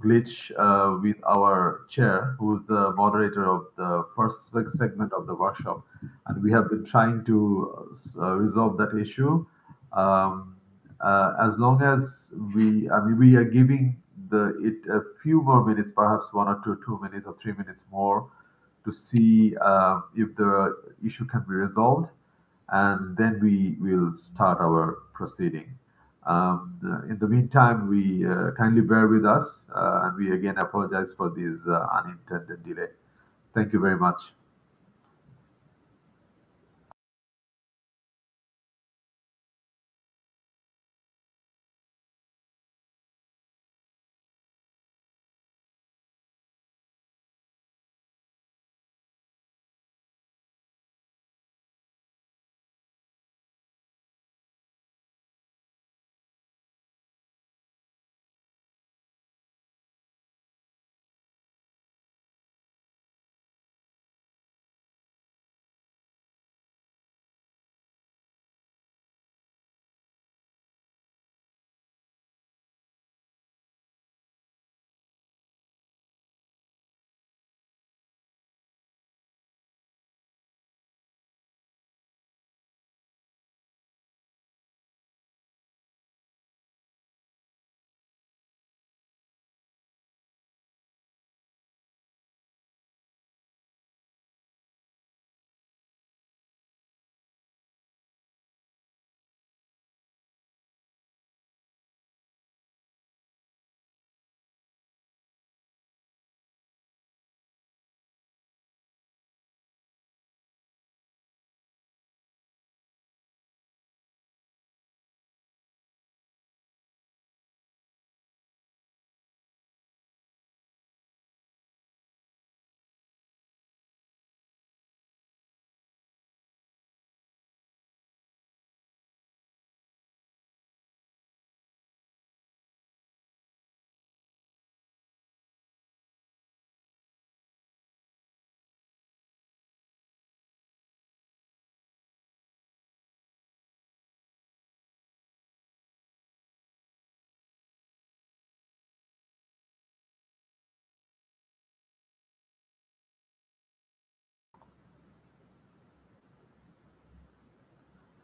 glitch with our chair, who is the moderator of the first segment of the workshop, and we have been trying to resolve that issue. Um, as long as I mean, we are giving it a few more minutes, perhaps 1 or 2 minutes or 3 minutes more, to see if the issue can be resolved, and then we will start our proceeding. In the meantime, we kindly bear with us, and we again apologize for this unintended delay. Thank you very much.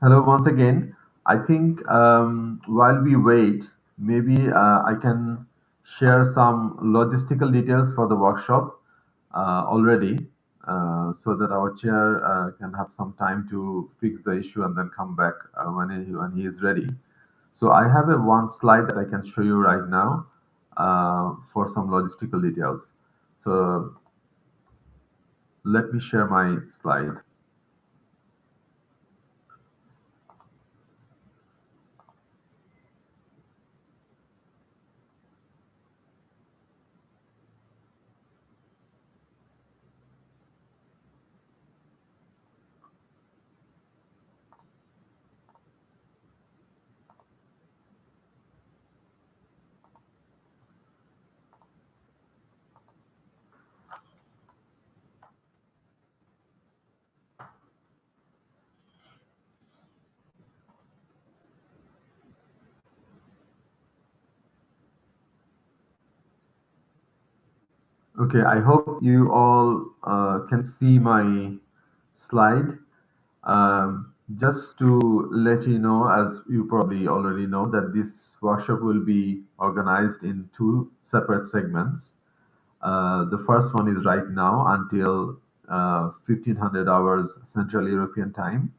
Hello once again. I think while we wait, maybe I can share some logistical details for the workshop already, so that our chair can have some time to fix the issue and then come back when he is ready. So I have a one slide that I can show you right now for some logistical details. So let me share my slide. Okay, I hope you all can see my slide. Just to let you know, as you probably already know, that this workshop will be organized in two separate segments. The first one is right now until 1500 hours Central European time,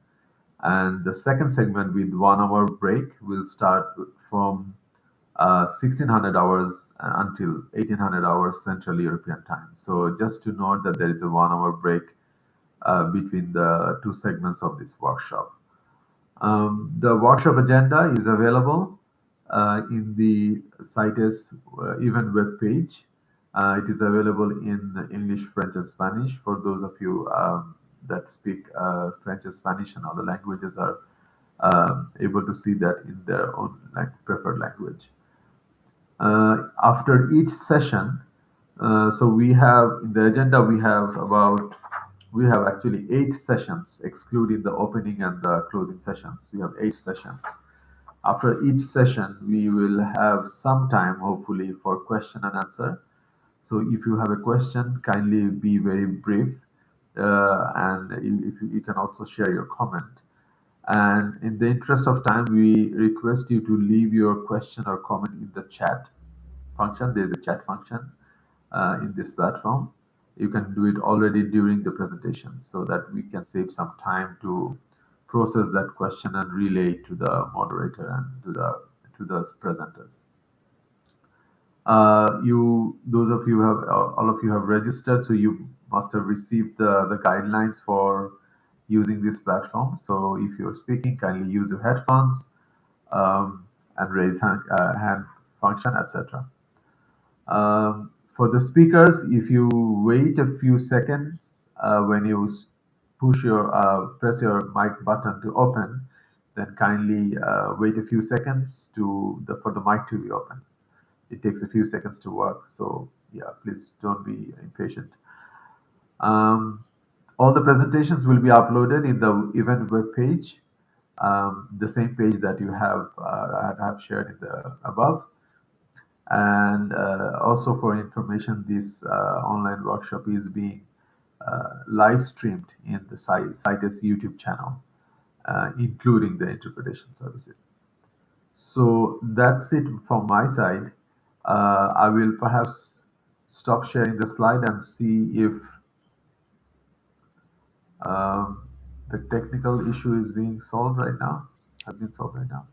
and the second segment with 1 hour break will start from 1600 hours until 1800 hours Central European time. So just to note that there is a 1 hour break between the two segments of this workshop. The workshop agenda is available in the CITES event web page. It is available in English, French, and Spanish. For those of you that speak French and Spanish and other languages are able to see that in their own preferred language. After each session, so we have in the agenda we have actually 8 sessions excluding the opening and the closing sessions. We have 8 sessions. After each session, we will have some time, hopefully, for question and answer. So if you have a question, kindly be very brief, and you can also share your comment. And in the interest of time, we request you to leave your question or comment in the chat function. There's a chat function in this platform. You can do it already during the presentation so that we can save some time to process that question and relay it to the moderator and to the presenters. Those of you have all of you have registered, so you must have received the guidelines for using this platform. So if you're speaking, kindly use your headphones, and raise hand function, etc. For the speakers, if you wait a few seconds when you press your mic button to open, then kindly wait a few seconds for the mic to be open. It takes a few seconds to work, so yeah, please don't be impatient. Um, all the presentations will be uploaded in the event web page, the same page that you have shared in the above. And also for information, this online workshop is being live streamed in the CITES YouTube channel, including the interpretation services. So that's it from my side. I will perhaps stop sharing the slide and see if um, the technical issue is being solved right now, has been solved right now.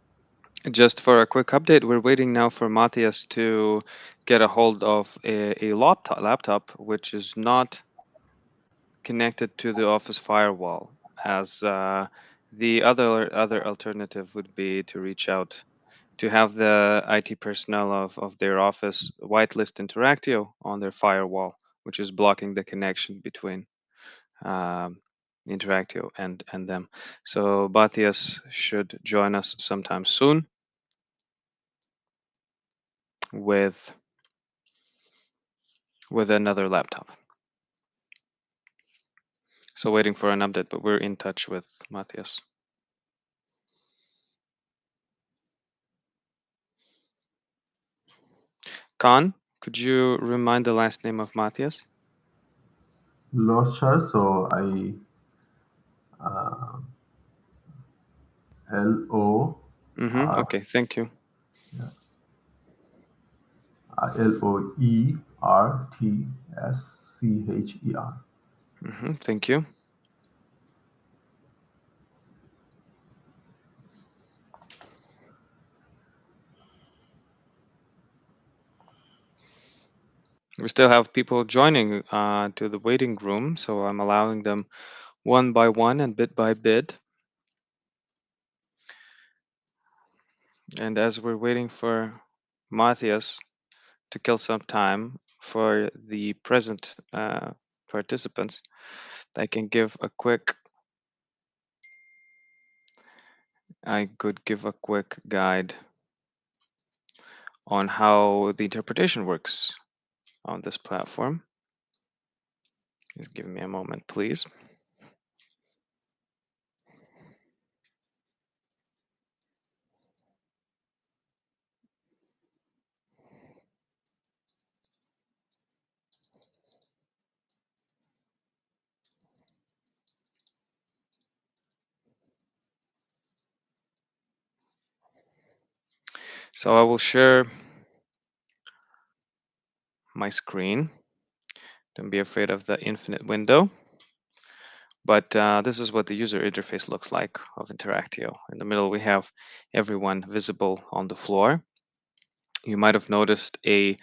Just for a quick update, we're waiting now for Matthias to get a hold of a laptop which is not connected to the office firewall, as the other alternative would be to reach out to have the IT personnel of their office whitelist Interactio on their firewall, which is blocking the connection between um, Interactio and them. So Matthias should join us sometime soon with another laptop. So waiting for an update, but we're in touch with Matthias. Khan, could you remind the last name of Matthias? Lochar, so L-O-R, Okay, thank you. Loertschcher. Thank you. We still have people joining to the waiting room, so I'm allowing them one by one and bit by bit. And as we're waiting for Matthias to kill some time for the present participants, I can give a quick. I could give a quick guide on how the interpretation works on this platform. Just give me a moment, please. So I will share my screen. Don't be afraid of the infinite window. But this is what the user interface looks like of Interactio. In the middle, we have everyone visible on the floor. You might have noticed a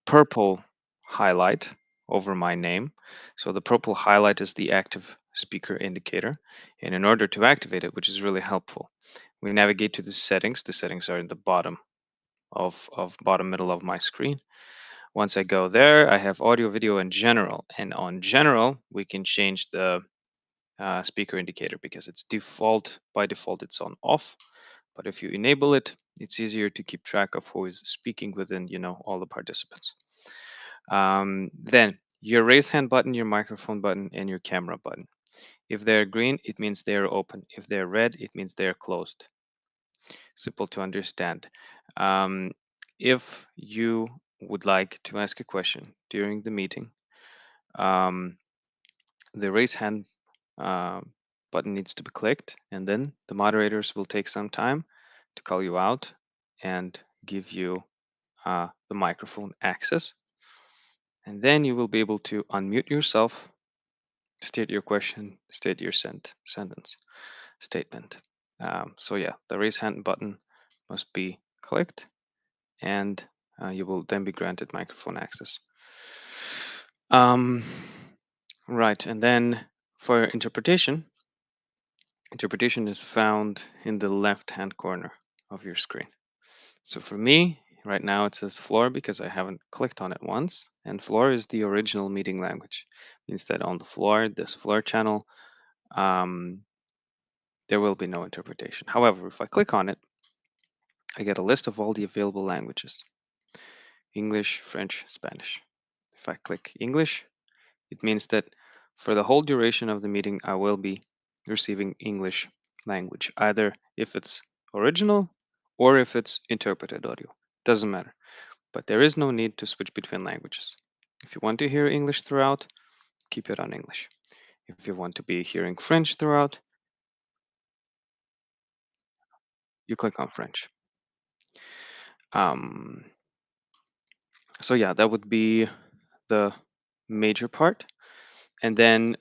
purple highlight over my name. So the purple highlight is the active speaker indicator. And in order to activate it, which is really helpful, we navigate to the settings. The settings are in the bottom of bottom middle of my screen. Once I go there, I have audio, video, and general. And on general, we can change the speaker indicator because it's by default it's on off. But if you enable it, it's easier to keep track of who is speaking within all the participants. Then your raise hand button, your microphone button, and your camera button. If they're green, it means they're open. If they're red, it means they're closed. simple to understand. Um, if you would like to ask a question during the meeting, um, the raise hand uh, button needs to be clicked, and then the moderators will take some time to call you out and give you the microphone access. And then you will be able to unmute yourself, state your question, state your sentence statement. So yeah, the raise hand button must be clicked, and you will then be granted microphone access. Right, and then for interpretation, interpretation is found in the left-hand corner of your screen. So for me, right now it says floor because I haven't clicked on it once, and floor is the original meeting language. Means that on the floor, this floor channel, there will be no interpretation. However, if I click on it, I get a list of all the available languages: English, French, Spanish. If I click English, it means that for the whole duration of the meeting, I will be receiving English language, either if it's original or if it's interpreted audio. Doesn't matter. But there is no need to switch between languages. If you want to hear English throughout, keep it on English. If you want to be hearing French throughout, you click on French. Um, so yeah, that would be the major part. And then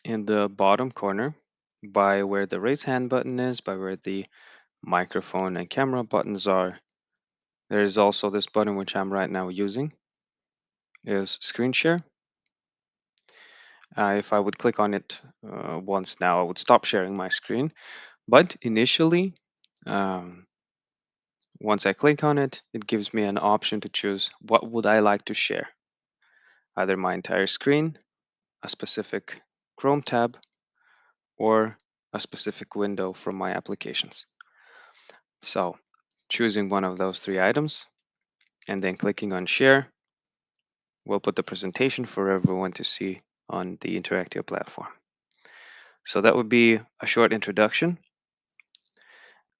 in the bottom corner, by where the raise hand button is, by where the microphone and camera buttons are, there is also this button which I'm right now using, is screen share. If I would click on it once now, I would stop sharing my screen. But initially, um, once I click on it, it gives me an option to choose what would I like to share, either my entire screen, a specific Chrome tab, or a specific window from my applications. So choosing one of those three items and then clicking on share will put the presentation for everyone to see on the Interactio platform. So that would be a short introduction.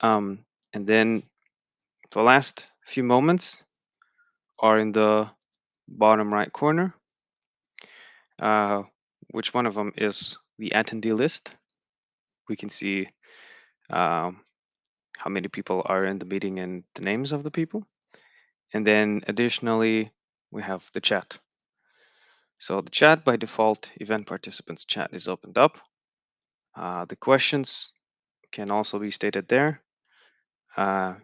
And then the last few moments are in the bottom right corner. Which one of them is the attendee list? We can see how many people are in the meeting and the names of the people. And then additionally, we have the chat. So the chat by default, event participants chat is opened up. The questions can also be stated there. And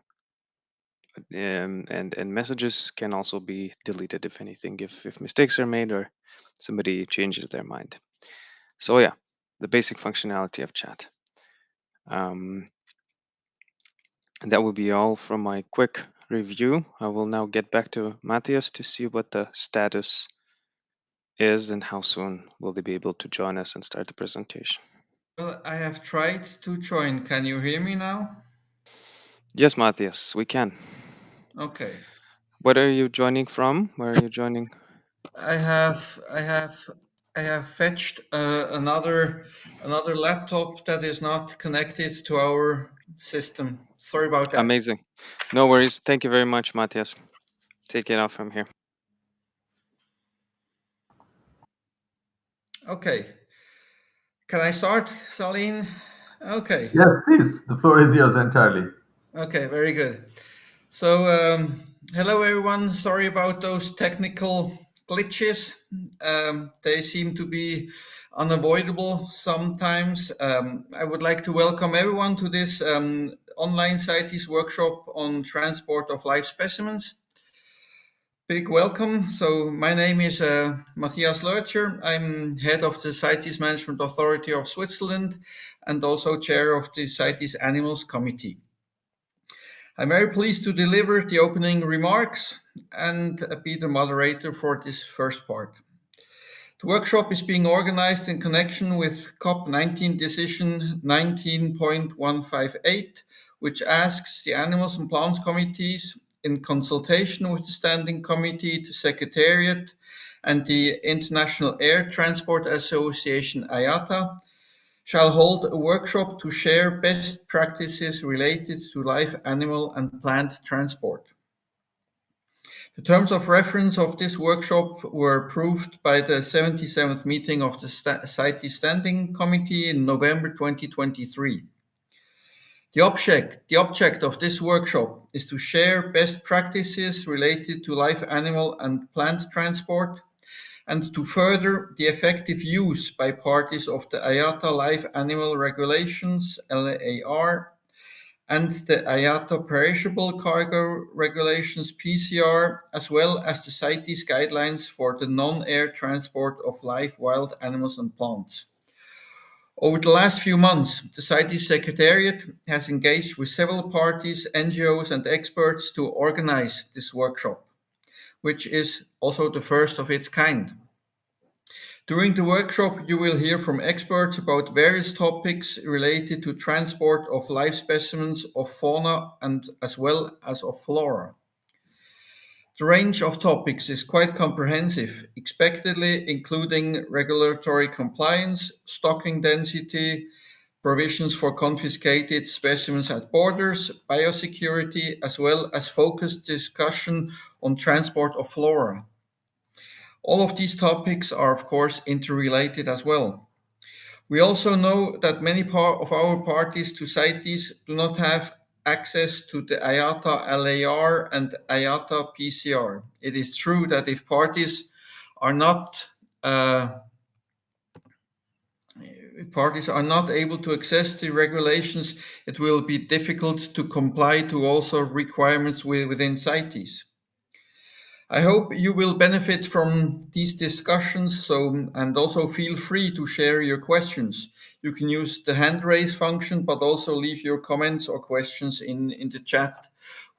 messages can also be deleted if anything, if mistakes are made or somebody changes their mind. So yeah, the basic functionality of chat. And that will be all from my quick review. I will now get back to Matthias to see what the status is and how soon will they be able to join us and start the presentation. Well, I have tried to join. Can you hear me now? Yes, Matthias, we can. Okay. What are you joining from? Where are you joining? I have I have I have fetched another laptop that is not connected to our system. Sorry about that. Amazing. No worries. Thank you very much, Matthias. Take it off from here. Okay. Can I start, Saline? Okay. Yes, please. The floor is yours entirely. Okay, very good. So, hello everyone. Sorry about those technical glitches. They seem to be unavoidable sometimes. I would like to welcome everyone to this online CITES workshop on transport of live specimens. Big welcome. So, my name is Matthias Lurcher. I'm head of the CITES Management Authority of Switzerland and also chair of the CITES Animals Committee. I'm very pleased to deliver the opening remarks and be the moderator for this first part. The workshop is being organized in connection with COP19 Decision 19.158, which asks the Animals and Plants Committees, in consultation with the Standing Committee, the Secretariat, and the International Air Transport Association IATA, shall hold a workshop to share best practices related to live animal and plant transport. The terms of reference of this workshop were approved by the 77th meeting of the CITES Standing Committee in November 2023. The object of this workshop is to share best practices related to live animal and plant transport and to further the effective use by parties of the IATA Live Animal Regulations, LAR, and the IATA Perishable Cargo Regulations, PCR, as well as the CITES Guidelines for the non-air transport of live wild animals and plants. Over the last few months, the CITES Secretariat has engaged with several parties, NGOs, and experts to organize this workshop, which is also the first of its kind. During the workshop, you will hear from experts about various topics related to transport of live specimens of fauna and as well as of flora. The range of topics is quite comprehensive, expectedly including regulatory compliance, stocking density, provisions for confiscated specimens at borders, biosecurity, as well as focused discussion on transport of flora. All of these topics are, of course, interrelated as well. We also know that many of our parties to CITES do not have access to the IATA LAR and IATA PCR. It is true that if parties are not able to access the regulations, it will be difficult to comply to also requirements within CITES. I hope you will benefit from these discussions, and also feel free to share your questions. You can use the hand raise function, but also leave your comments or questions in the chat.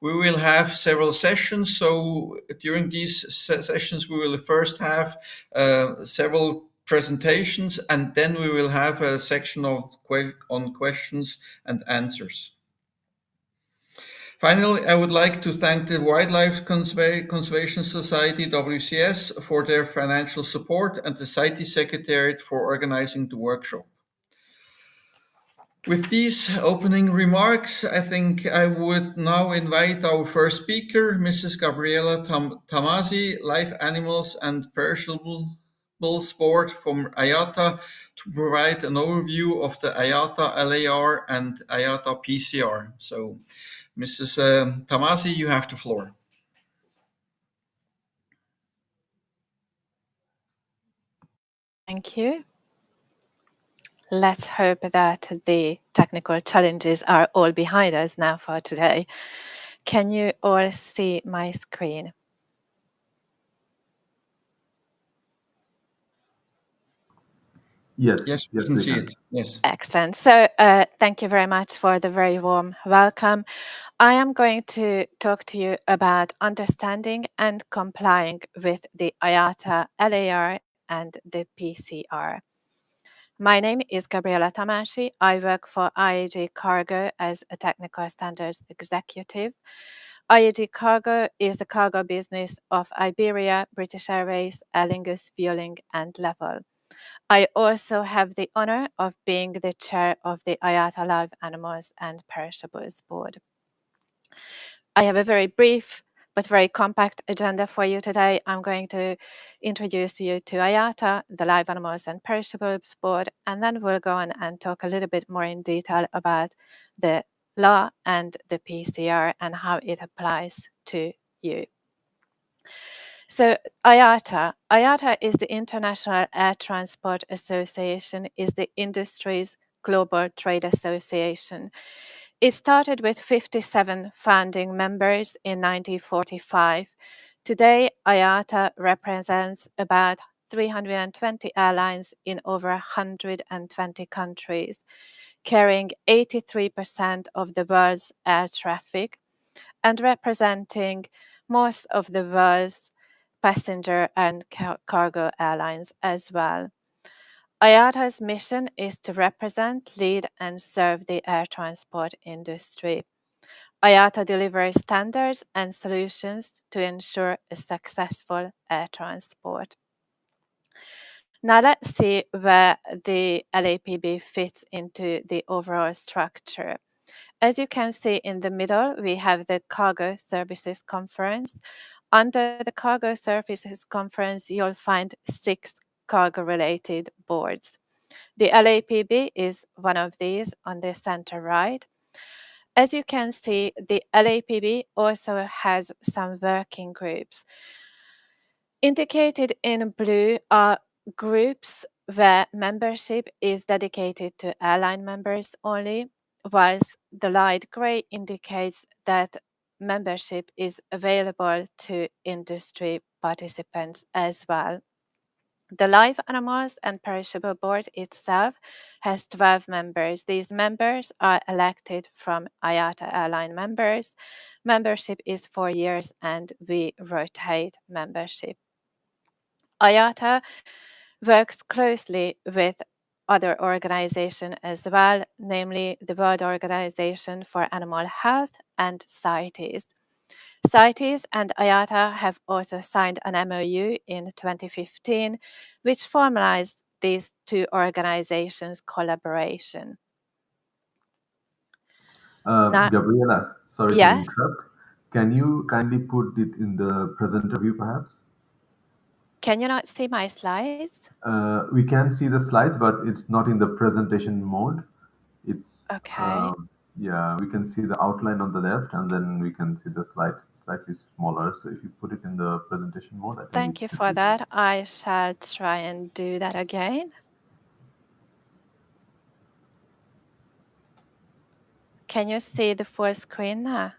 We will have several sessions, so during these sessions we will first have several presentations, and then we will have a section on questions and answers. Finally, I would like to thank the Wildlife Conservation Society, WCS, for their financial support and the CITES Secretariat for organizing the workshop. With these opening remarks, I think I would now invite our first speaker, Mrs. Gabriela Tamasi, Live Animals and Perishable Sport from IATA, to provide an overview of the IATA LAR and IATA PCR. So, Mrs. Tamasi, you have the floor. Thank you. Let's hope that the technical challenges are all behind us now for today. Can you all see my screen? Yes, Yes, we yes, can we see can. it. Yes. Excellent. So thank you very much for the very warm welcome. I am going to talk to you about understanding and complying with the IATA LAR and the PCR. My name is Gabriela Tamasi. I work for IATA Cargo as a technical standards executive. IATA Cargo is the cargo business of Iberia, British Airways, Aer Lingus, Vueling, and Level. I also have the honor of being the chair of the IATA Live Animals and Perishables Board. I have a very brief but very compact agenda for you today. I'm going to introduce you to IATA, the Live Animals and Perishables Board, and then we'll go on and talk a little bit more in detail about the law and the PCR and how it applies to you. So IATA is the International Air Transport Association, is the industry's global trade association. It started with 57 founding members in 1945. Today, IATA represents about 320 airlines in over 120 countries, carrying 83% of the world's air traffic and representing most of the world's passenger and cargo airlines as well. IATA's mission is to represent, lead, and serve the air transport industry. IATA delivers standards and solutions to ensure a successful air transport. Now let's see where the LAPB fits into the overall structure. As you can see in the middle, we have the Cargo Services Conference. Under the Cargo Services Conference, you'll find 6 cargo-related boards. The LAPB is one of these on the center right. As you can see, the LAPB also has some working groups. Indicated in blue are groups where membership is dedicated to airline members only, whilst the light grey indicates that membership is available to industry participants as well. The Live Animals and Perishable Board itself has 12 members. These members are elected from IATA airline members. Membership is 4 years and we rotate membership. IATA works closely with other organizations as well, namely the World Organization for Animal Health and CITES. CITES and IATA have also signed an MOU in 2015, which formalized these two organizations' collaboration. Gabriela, sorry to Yes. interrupt. Can you kindly put it in the presenter view, perhaps? Can you not see my slides? We can see the slides, but it's not in the presentation mode. It's okay. Yeah, we can see the outline on the left, and then we can see the slide slightly smaller. So if you put it in the presentation mode, I think. Thank you for that. I shall try and do that again. Can you see the full screen now?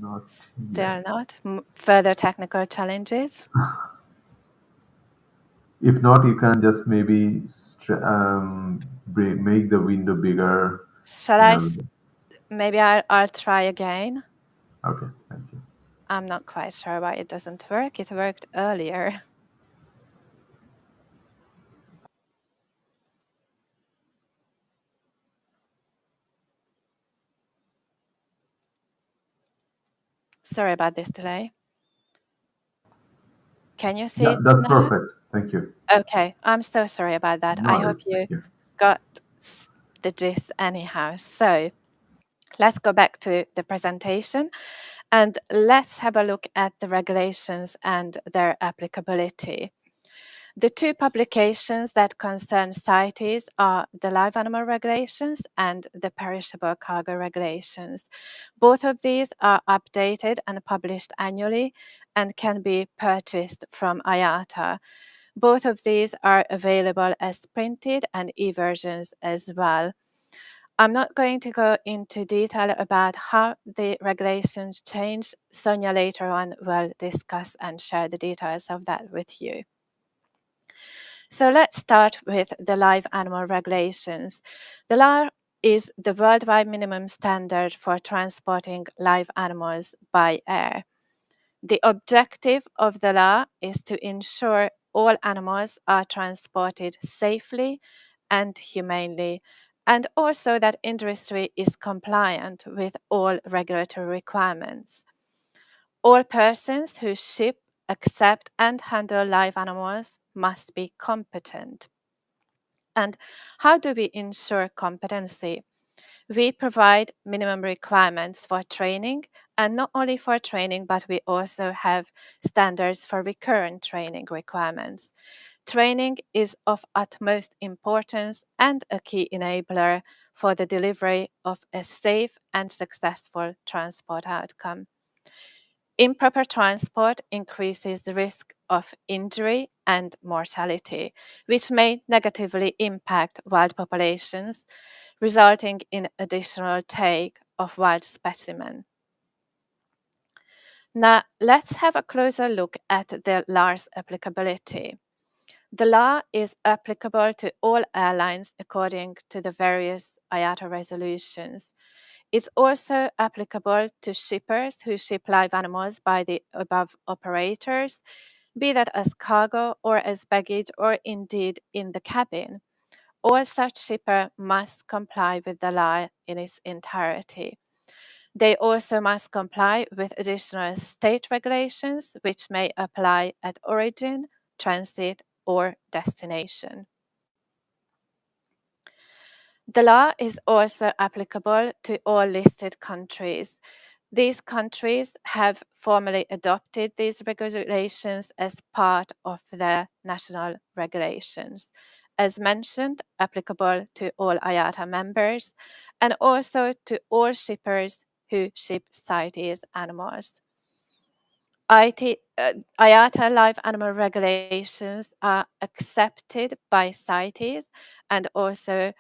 Not Still yet. not. Further technical challenges? If not, you can just maybe make the window bigger. Shall I? Maybe I'll try again. Okay, thank you. I'm not quite sure why it doesn't work. It worked earlier. Sorry about this delay. Can you see it that's now? perfect. Thank you. Okay, I'm so sorry about that. No I hope worries. you got the gist anyhow. So let's go back to the presentation and let's have a look at the regulations and their applicability. The two publications that concern CITES are the Live Animal Regulations and the Perishable Cargo Regulations. Both of these are updated and published annually and can be purchased from IATA. Both of these are available as printed and e-versions as well. I'm not going to go into detail about how the regulations change. Sonia later on will discuss and share the details of that with you. So let's start with the Live Animal Regulations. The law is the worldwide minimum standard for transporting live animals by air. The objective of the law is to ensure all animals are transported safely and humanely, and also that industry is compliant with all regulatory requirements. All persons who ship, accept, and handle live animals must be competent. And how do we ensure competency? We provide minimum requirements for training, and not only for training, but we also have standards for recurrent training requirements. Training is of utmost importance and a key enabler for the delivery of a safe and successful transport outcome. Improper transport increases the risk of injury and mortality, which may negatively impact wild populations, resulting in additional take of wild specimens. Now, let's have a closer look at the law's applicability. The law is applicable to all airlines according to the various IATA resolutions. It's also applicable to shippers who ship live animals by the above operators, be that as cargo or as baggage or indeed in the cabin. All such shipper must comply with the law in its entirety. They also must comply with additional state regulations which may apply at origin, transit, or destination. The law is also applicable to all listed countries. These countries have formally adopted these regulations as part of their national regulations. As mentioned, applicable to all IATA members and also to all shippers who ship CITES animals. IATA Live Animal Regulations are accepted by CITES and also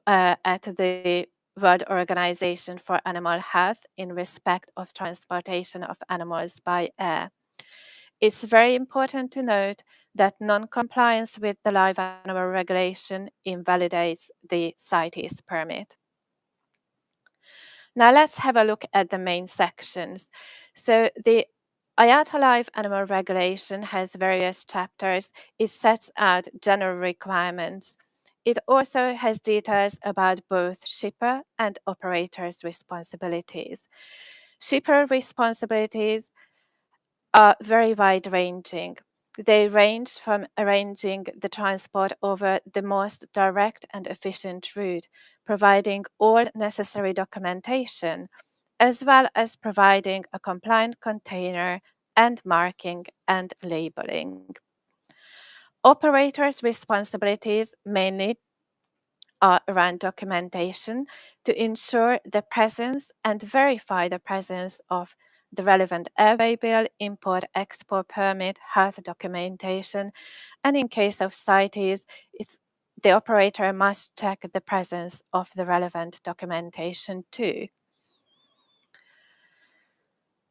at the World Organization for Animal Health in respect of transportation of animals by air. It's very important to note that non-compliance with the live animal regulation invalidates the CITES permit. Now let's have a look at the main sections. So the IATA Live Animal Regulation has various chapters. It sets out general requirements. It also has details about both shipper and operator's responsibilities. Shipper responsibilities are very wide-ranging. They range from arranging the transport over the most direct and efficient route, providing all necessary documentation, as well as providing a compliant container and marking and labeling. Operators' responsibilities mainly are around documentation to ensure the presence and verify the presence of the relevant airway bill, import-export permit, health documentation, and in case of CITES, the operator must check the presence of the relevant documentation too.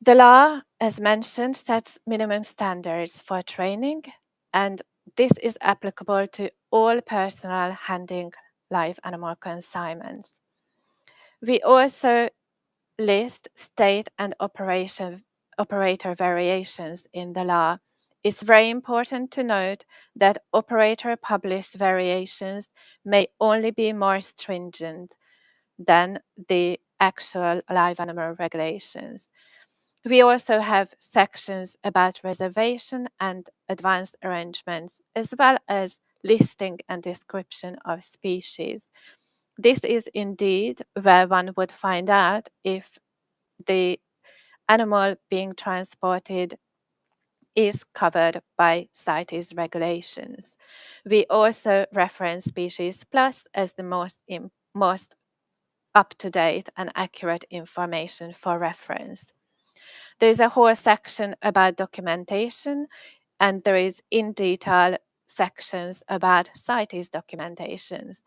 The law, as mentioned, sets minimum standards for training, and this is applicable to all personnel handling live animal consignments. We also list state and operator variations in the law. It's very important to note that operator published variations may only be more stringent than the actual live animal regulations. We also have sections about reservation and advanced arrangements, as well as listing and description of species. This is indeed where one would find out if the animal being transported is covered by CITES regulations. We also reference Species Plus as the most up-to-date and accurate information for reference. There's a whole section about documentation, and there is in detail sections about CITES documentations.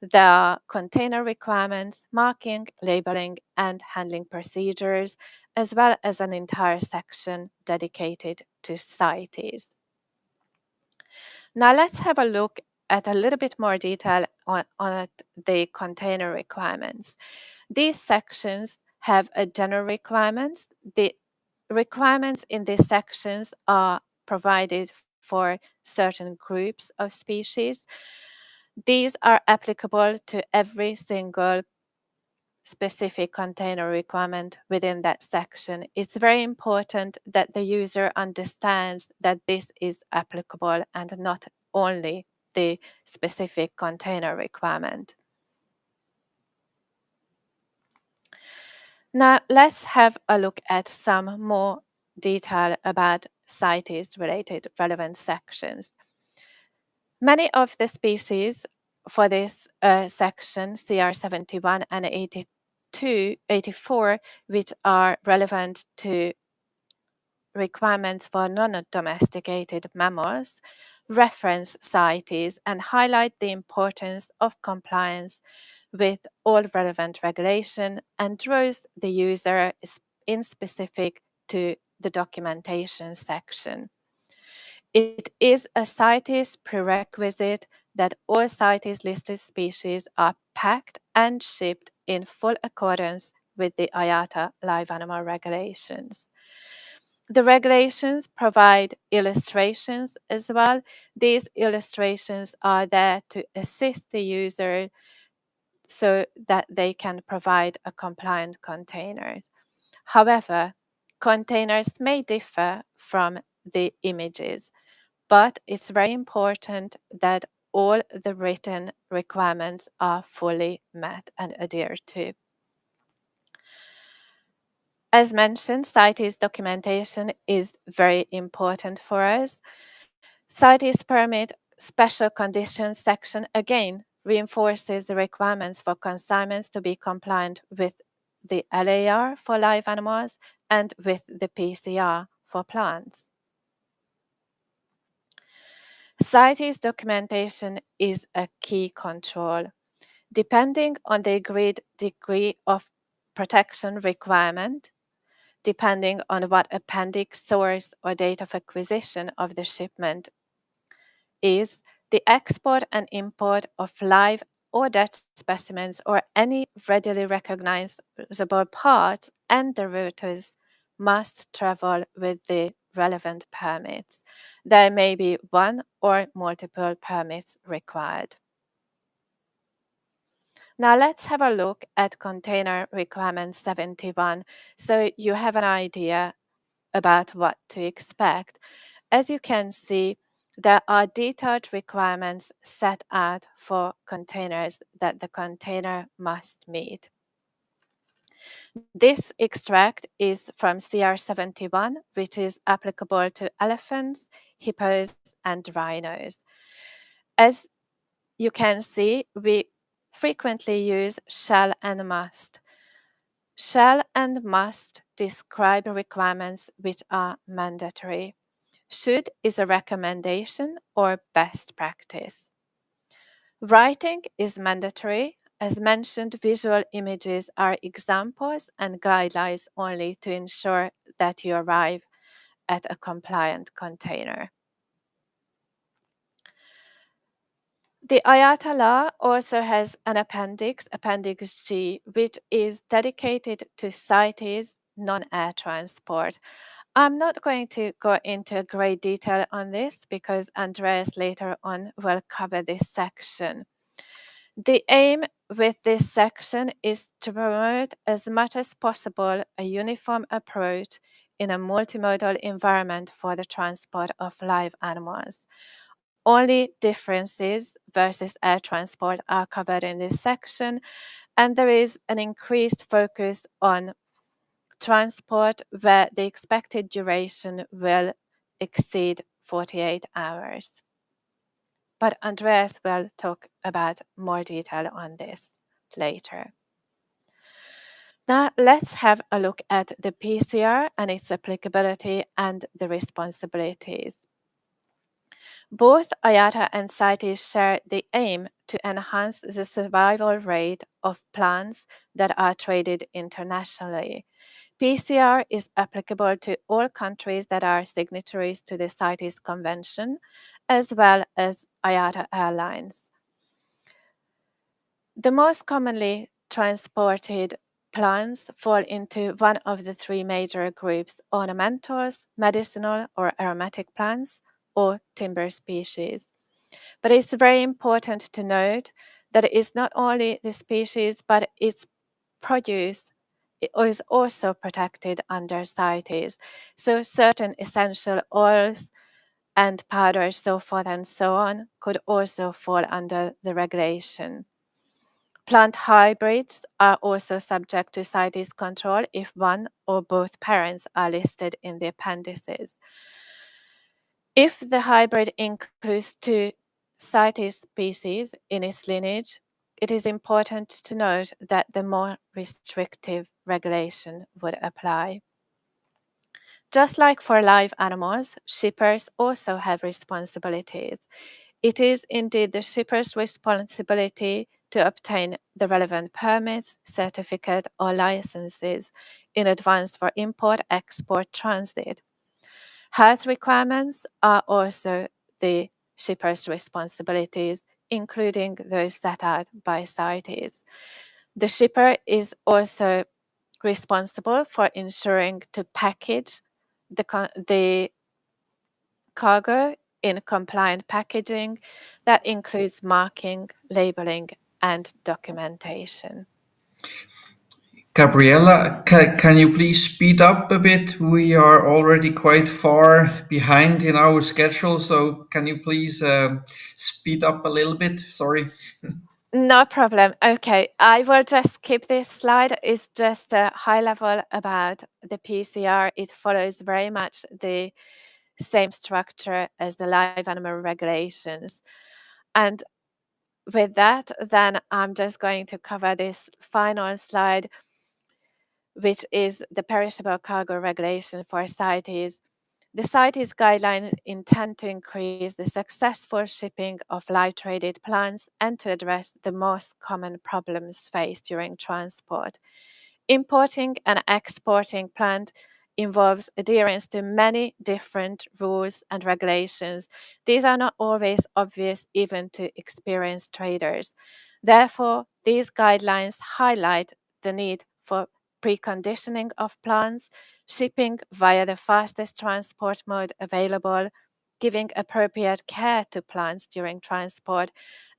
There are container requirements, marking, labeling, and handling procedures, as well as an entire section dedicated to CITES. Now let's have a look at a little bit more detail on the container requirements. These sections have a general requirements. The requirements in these sections are provided for certain groups of species. These are applicable to every single specific container requirement within that section. It's very important that the user understands that this is applicable and not only the specific container requirement. Now let's have a look at some more detail about CITES related relevant sections. Many of the species for this section, CR 71 and 84, which are relevant to requirements for non-domesticated mammals, reference CITES and highlight the importance of compliance with all relevant regulation and draws the user in specific to the documentation section. It is a CITES prerequisite that all CITES listed species are packed and shipped in full accordance with the IATA Live Animal Regulations. The regulations provide illustrations as well. These illustrations are there to assist the user so that they can provide a compliant container. However, containers may differ from the images. but it's very important that all the written requirements are fully met and adhered to. As mentioned, CITES documentation is very important for us. CITES permit special conditions section again reinforces the requirements for consignments to be compliant with the LAR for live animals and with the PCR for plants. CITES documentation is a key control. Depending on the agreed degree of protection requirement, depending on what appendix, source, or date of acquisition of the shipment is, the export and import of live or dead specimens or any readily recognizable parts and derivatives must travel with the relevant permits. There may be one or multiple permits required. Now let's have a look at Container Requirement 71 so you have an idea about what to expect. As you can see, there are detailed requirements set out for containers that the container must meet. This extract is from CR71, which is applicable to elephants, hippos, and rhinos. As you can see, we frequently use shall and must. Shall and must describe requirements which are mandatory. Should is a recommendation or best practice. Writing is mandatory. As mentioned, visual images are examples and guidelines only to ensure that you arrive at a compliant container. The IATA law also has an appendix, Appendix G, which is dedicated to CITES non-air transport. I'm not going to go into great detail on this because Andreas later on will cover this section. The aim with this section is to promote as much as possible a uniform approach in a multimodal environment for the transport of live animals. Only differences versus air transport are covered in this section, and there is an increased focus on transport where the expected duration will exceed 48 hours. But Andreas will talk about more detail on this later. Now let's have a look at the PCR and its applicability and the responsibilities. Both IATA and CITES share the aim to enhance the survival rate of plants that are traded internationally. PCR is applicable to all countries that are signatories to the CITES Convention, as well as IATA Airlines. The most commonly transported plants fall into one of the three major groups: ornamentals, medicinal or aromatic plants, or timber species. But it's very important to note that it is not only the species, but its produce is also protected under CITES. So certain essential oils and powders, so forth and so on, could also fall under the regulation. Plant hybrids are also subject to CITES control if one or both parents are listed in the appendices. If the hybrid includes two CITES species in its lineage, it is important to note that the more restrictive regulation would apply. Just like for live animals, shippers also have responsibilities. It is indeed the shipper's responsibility to obtain the relevant permits, certificate, or licenses in advance for import, export, transit. Health requirements are also the shipper's responsibilities, including those set out by CITES. The shipper is also responsible for ensuring to package the cargo in compliant packaging that includes marking, labeling, and documentation. Gabriella, can you please speed up a bit? We are already quite far behind in our schedule, so can you please speed up a little bit? Sorry. No problem. Okay, I will just skip this slide. It's just a high level about the PCR. It follows very much the same structure as the live animal regulations. And with that, then I'm just going to cover this final slide, which is the Perishable Cargo Regulation for CITES. The CITES guidelines intend to increase the successful shipping of live-traded plants and to address the most common problems faced during transport. Importing and exporting plant involves adherence to many different rules and regulations. These are not always obvious even to experienced traders. Therefore, these guidelines highlight the need for preconditioning of plants, shipping via the fastest transport mode available, giving appropriate care to plants during transport,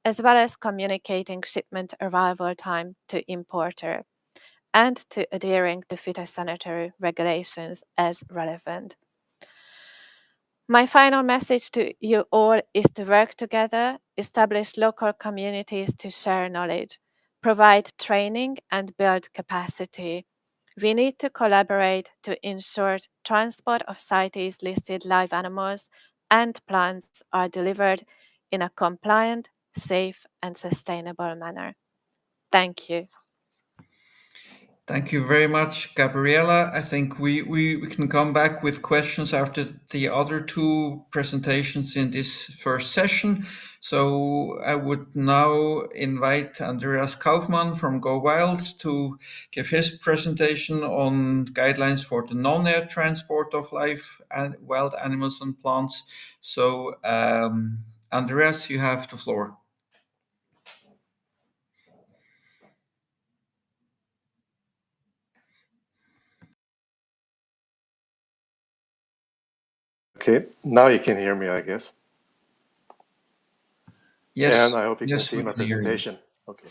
as well as communicating shipment arrival time to importer, and to adhering to phytosanitary regulations as relevant. My final message to you all is to work together, establish local communities to share knowledge, provide training and build capacity. We need to collaborate to ensure transport of CITES listed live animals and plants are delivered in a compliant, safe and sustainable manner. Thank you. Thank you very much, Gabriella. I think we can come back with questions after the other two presentations in this first session. So I would now invite Andreas Kaufmann from Go Wild to give his presentation on guidelines for the non-air transport of live and wild animals and plants. So Andreas, you have the floor. Okay, now you can hear me, I guess. Yes, And I hope you can yes, see we my can hear you. presentation. Okay.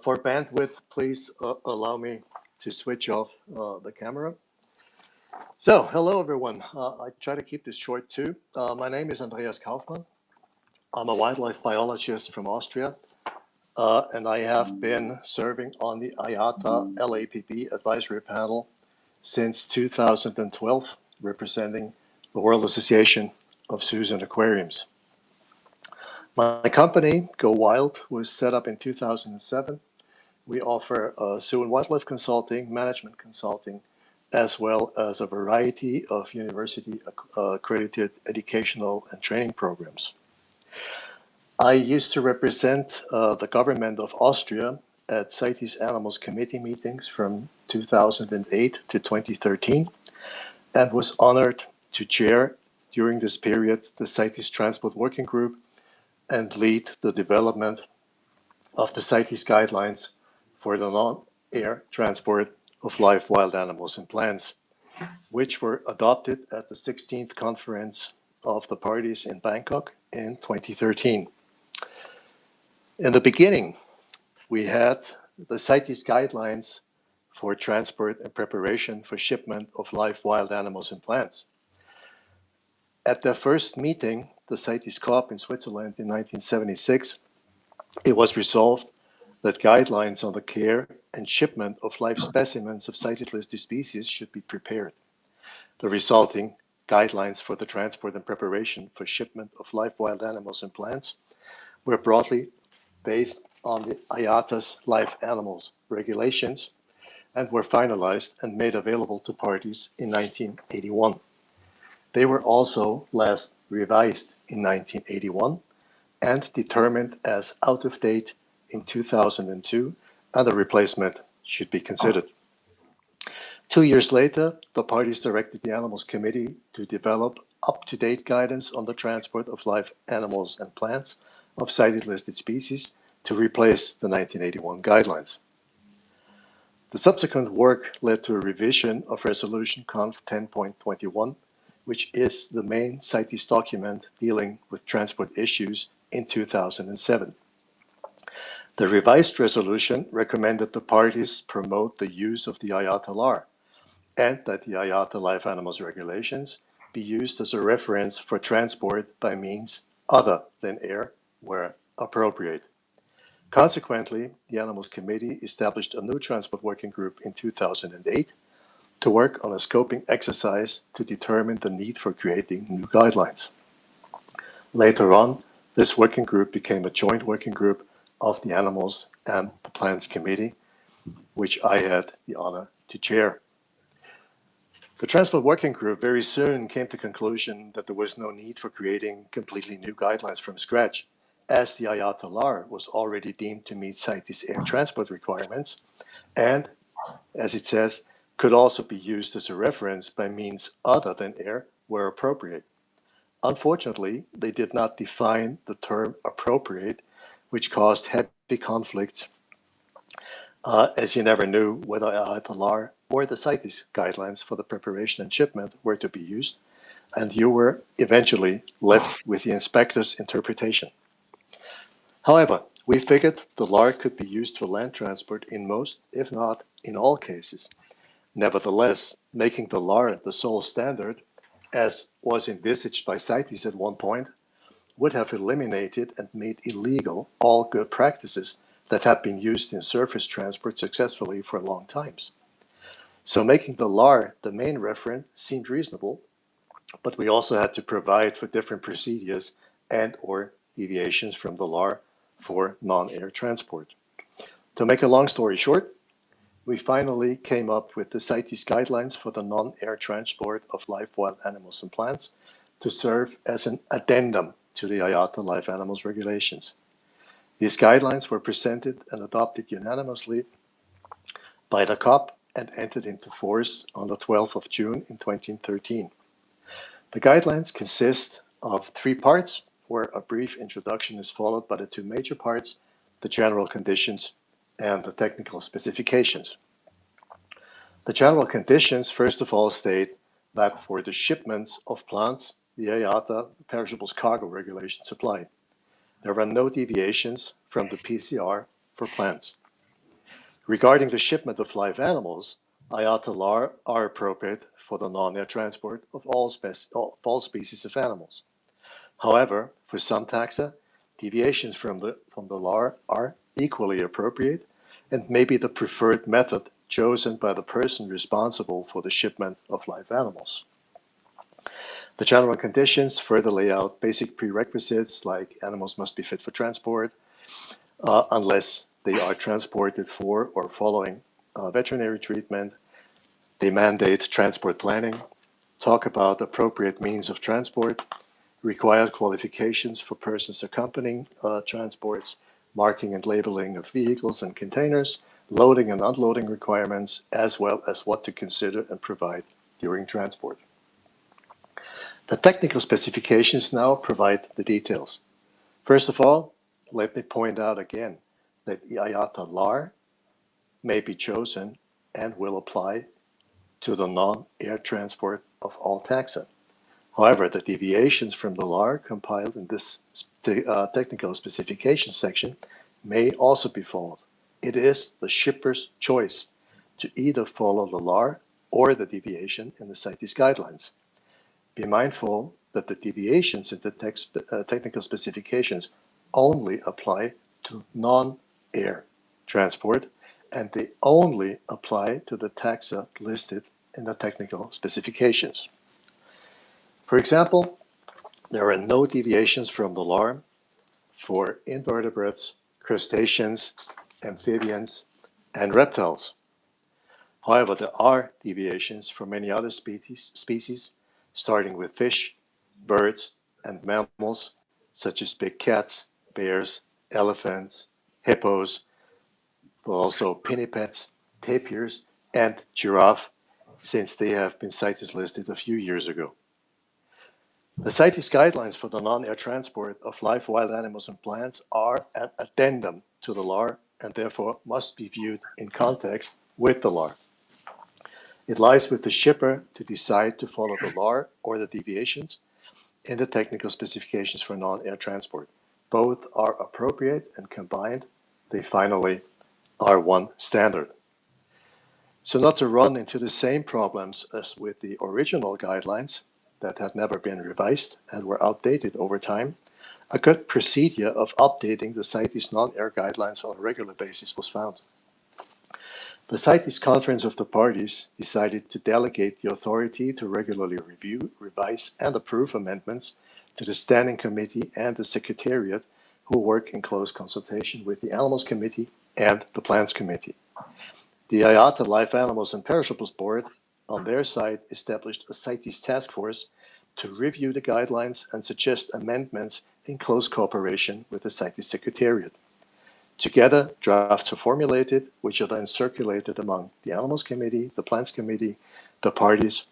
For bandwidth, please allow me to switch off the camera. So, hello everyone. I try to keep this short too. My name is Andreas Kaufmann. I'm a wildlife biologist from Austria, and I have been serving on the IATA LAPP advisory panel since 2012, representing the World Association of Zoos and Aquariums. My company, Go Wild, was set up in 2007. We offer zoo and wildlife consulting, management consulting, as well as a variety of university accredited educational and training programs. I used to represent the government of Austria at CITES Animals Committee meetings from 2008 to 2013 and was honored to chair during this period the CITES Transport Working Group and lead the development of the CITES guidelines for the non-air transport of live wild animals and plants, which were adopted at the 16th Conference of the Parties in Bangkok in 2013. In the beginning, we had the CITES guidelines for transport and preparation for shipment of live wild animals and plants. At their first meeting, the CITES COP in Switzerland in 1976, it was resolved that guidelines on the care and shipment of live specimens of CITES listed species should be prepared. The resulting guidelines for the transport and preparation for shipment of live wild animals and plants were broadly based on the IATA's Live Animals Regulations and were finalized and made available to parties in 1981. They were also last revised in 1981 and determined as out of date in 2002, and a replacement should be considered. 2 years later, the parties directed the Animals Committee to develop up-to-date guidance on the transport of live animals and plants of CITES listed species to replace the 1981 guidelines. The subsequent work led to a revision of Resolution Conf 10.21, which is the main CITES document dealing with transport issues in 2007. The revised resolution recommended the parties promote the use of the IATA LAR and that the IATA Live Animal Regulations be used as a reference for transport by means other than air where appropriate. Consequently, the Animals Committee established a new transport working group in 2008 to work on a scoping exercise to determine the need for creating new guidelines. Later on, this working group became a joint working group of the Animals and the Plants Committee, which I had the honor to chair. The Transport Working Group very soon came to the conclusion that there was no need for creating completely new guidelines from scratch, as the IATA LAR was already deemed to meet CITES air transport requirements, and, as it says, could also be used as a reference by means other than air where appropriate. Unfortunately, they did not define the term appropriate, which caused heavy conflicts, as you never knew whether IATA LAR or the CITES guidelines for the preparation and shipment were to be used, and you were eventually left with the inspector's interpretation. However, we figured the LAR could be used for land transport in most, if not in all cases. Nevertheless, making the LAR the sole standard, as was envisaged by CITES at one point, would have eliminated and made illegal all good practices that have been used in surface transport successfully for long times. So making the LAR the main reference seemed reasonable, but we also had to provide for different procedures and/or deviations from the LAR for non-air transport. To make a long story short, we finally came up with the CITES guidelines for the non-air transport of live wild animals and plants to serve as an addendum to the IATA Live Animal Regulations. These guidelines were presented and adopted unanimously by the COP and entered into force on the 12th of June in 2013. The guidelines consist of 3 parts, where a brief introduction is followed by the 2 major parts, the general conditions and the technical specifications. The general conditions first of all state that for the shipments of plants, the IATA Perishable Cargo Regulations apply. There are no deviations from the PCR for plants. Regarding the shipment of live animals, IATA LAR are appropriate for the non-air transport of all species of animals. However, for some taxa, deviations from the LAR are equally appropriate and may be the preferred method chosen by the person responsible for the shipment of live animals. The general conditions further lay out basic prerequisites like animals must be fit for transport unless they are transported for or following veterinary treatment. They mandate transport planning, talk about appropriate means of transport, required qualifications for persons accompanying transports, marking and labeling of vehicles and containers, loading and unloading requirements, as well as what to consider and provide during transport. The technical specifications now provide the details. First of all, let me point out again that the IATA LAR may be chosen and will apply to the non-air transport of all taxa. However, the deviations from the LAR compiled in this technical specification section may also be followed. It is the shipper's choice to either follow the LAR or the deviation in the CITES guidelines. Be mindful that the deviations in the technical specifications only apply to non-air transport, and they only apply to the taxa listed in the technical specifications. For example, there are no deviations from the LAR for invertebrates, crustaceans, amphibians, and reptiles. However, there are deviations for many other species, starting with fish, birds, and mammals, such as big cats, bears, elephants, hippos, but also pinnipeds, tapirs, and giraffe, since they have been CITES listed a few years ago. The CITES guidelines for the non-air transport of live wild animals and plants are an addendum to the LAR and therefore must be viewed in context with the LAR. It lies with the shipper to decide to follow the LAR or the deviations in the technical specifications for non-air transport. Both are appropriate and combined they finally are one standard. So not to run into the same problems as with the original guidelines that had never been revised and were outdated over time, a good procedure of updating the CITES non-air guidelines on a regular basis was found. The CITES Conference of the Parties decided to delegate the authority to regularly review, revise, and approve amendments to the Standing Committee and the Secretariat, who work in close consultation with the Animals Committee and the Plants Committee. The IATA Live Animals and Perishables Board, on their side, established a CITES task force to review the guidelines and suggest amendments in close cooperation with the CITES Secretariat. Together, drafts are formulated, which are then circulated among the Animals Committee, the Plants Committee, the parties,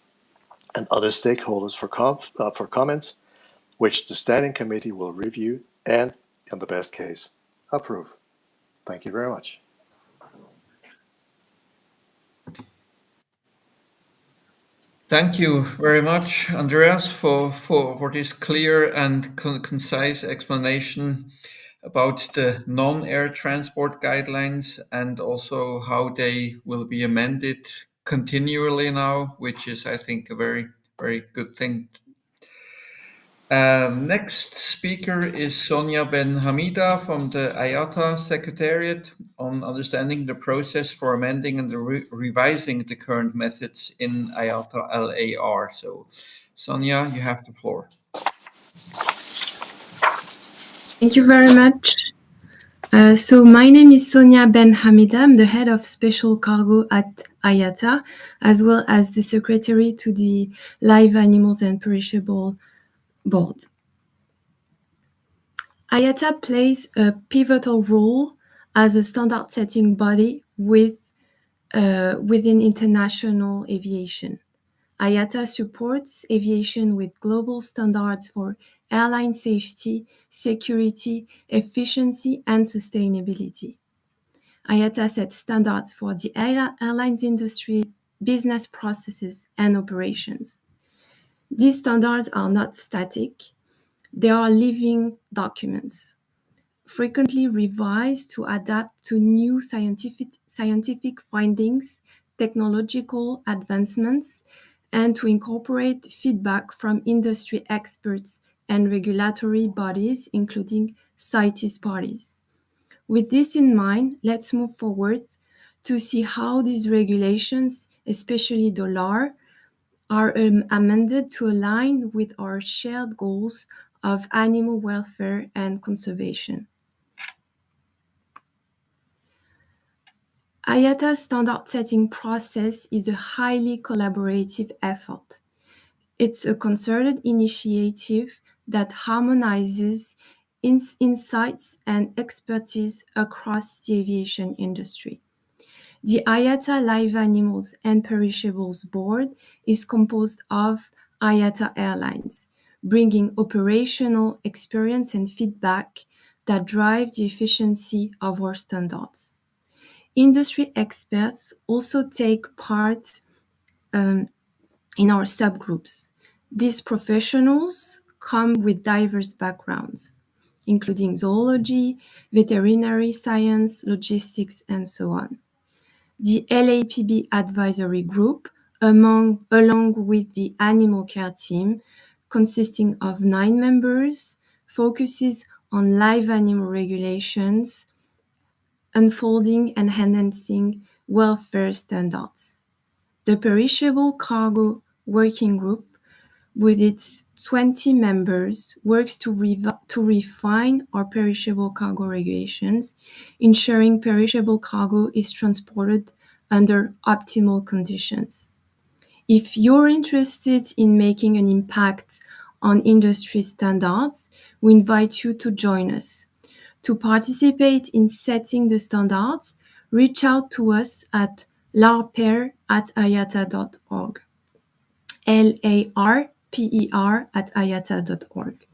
and other stakeholders for comments, which the Standing Committee will review and, in the best case, approve. Thank you very much. Thank you very much, Andreas, for this clear and concise explanation about the non-air transport guidelines and also how they will be amended continually now, which is, I think, a very, very good thing. Next speaker is Sonia Ben Hamida from the IATA Secretariat on understanding the process for amending and revising the current methods in IATA LAR. So, Sonia, you have the floor. Thank you very much. So my name is Sonia Ben Hamida. I'm the head of special cargo at IATA, as well as the secretary to the Live Animals and Perishable Board. IATA plays a pivotal role as a standard-setting body within international aviation. IATA supports aviation with global standards for airline safety, security, efficiency, and sustainability. IATA sets standards for the airlines industry, business processes, and operations. These standards are not static. They are living documents, frequently revised to adapt to new scientific findings, technological advancements, and to incorporate feedback from industry experts and regulatory bodies, including CITES parties. With this in mind, let's move forward to see how these regulations, especially the LAR, are amended to align with our shared goals of animal welfare and conservation. IATA's standard-setting process is a highly collaborative effort. It's a concerted initiative that harmonizes insights and expertise across the aviation industry. The IATA Live Animals and Perishables Board is composed of IATA Airlines, bringing operational experience and feedback that drive the efficiency of our standards. Industry experts also take part in our subgroups. These professionals come with diverse backgrounds, including zoology, veterinary science, logistics, and so on. The LAPB advisory group, along with the animal care team, consisting of 9 members, focuses on live animal regulations, unfolding and enhancing welfare standards. The Perishable Cargo Working Group, with its 20 members, works to refine our perishable cargo regulations, ensuring perishable cargo is transported under optimal conditions. If you're interested in making an impact on industry standards, we invite you to join us. To participate in setting the standards, reach out to us at larper@iata.org. LARPER@iata.org.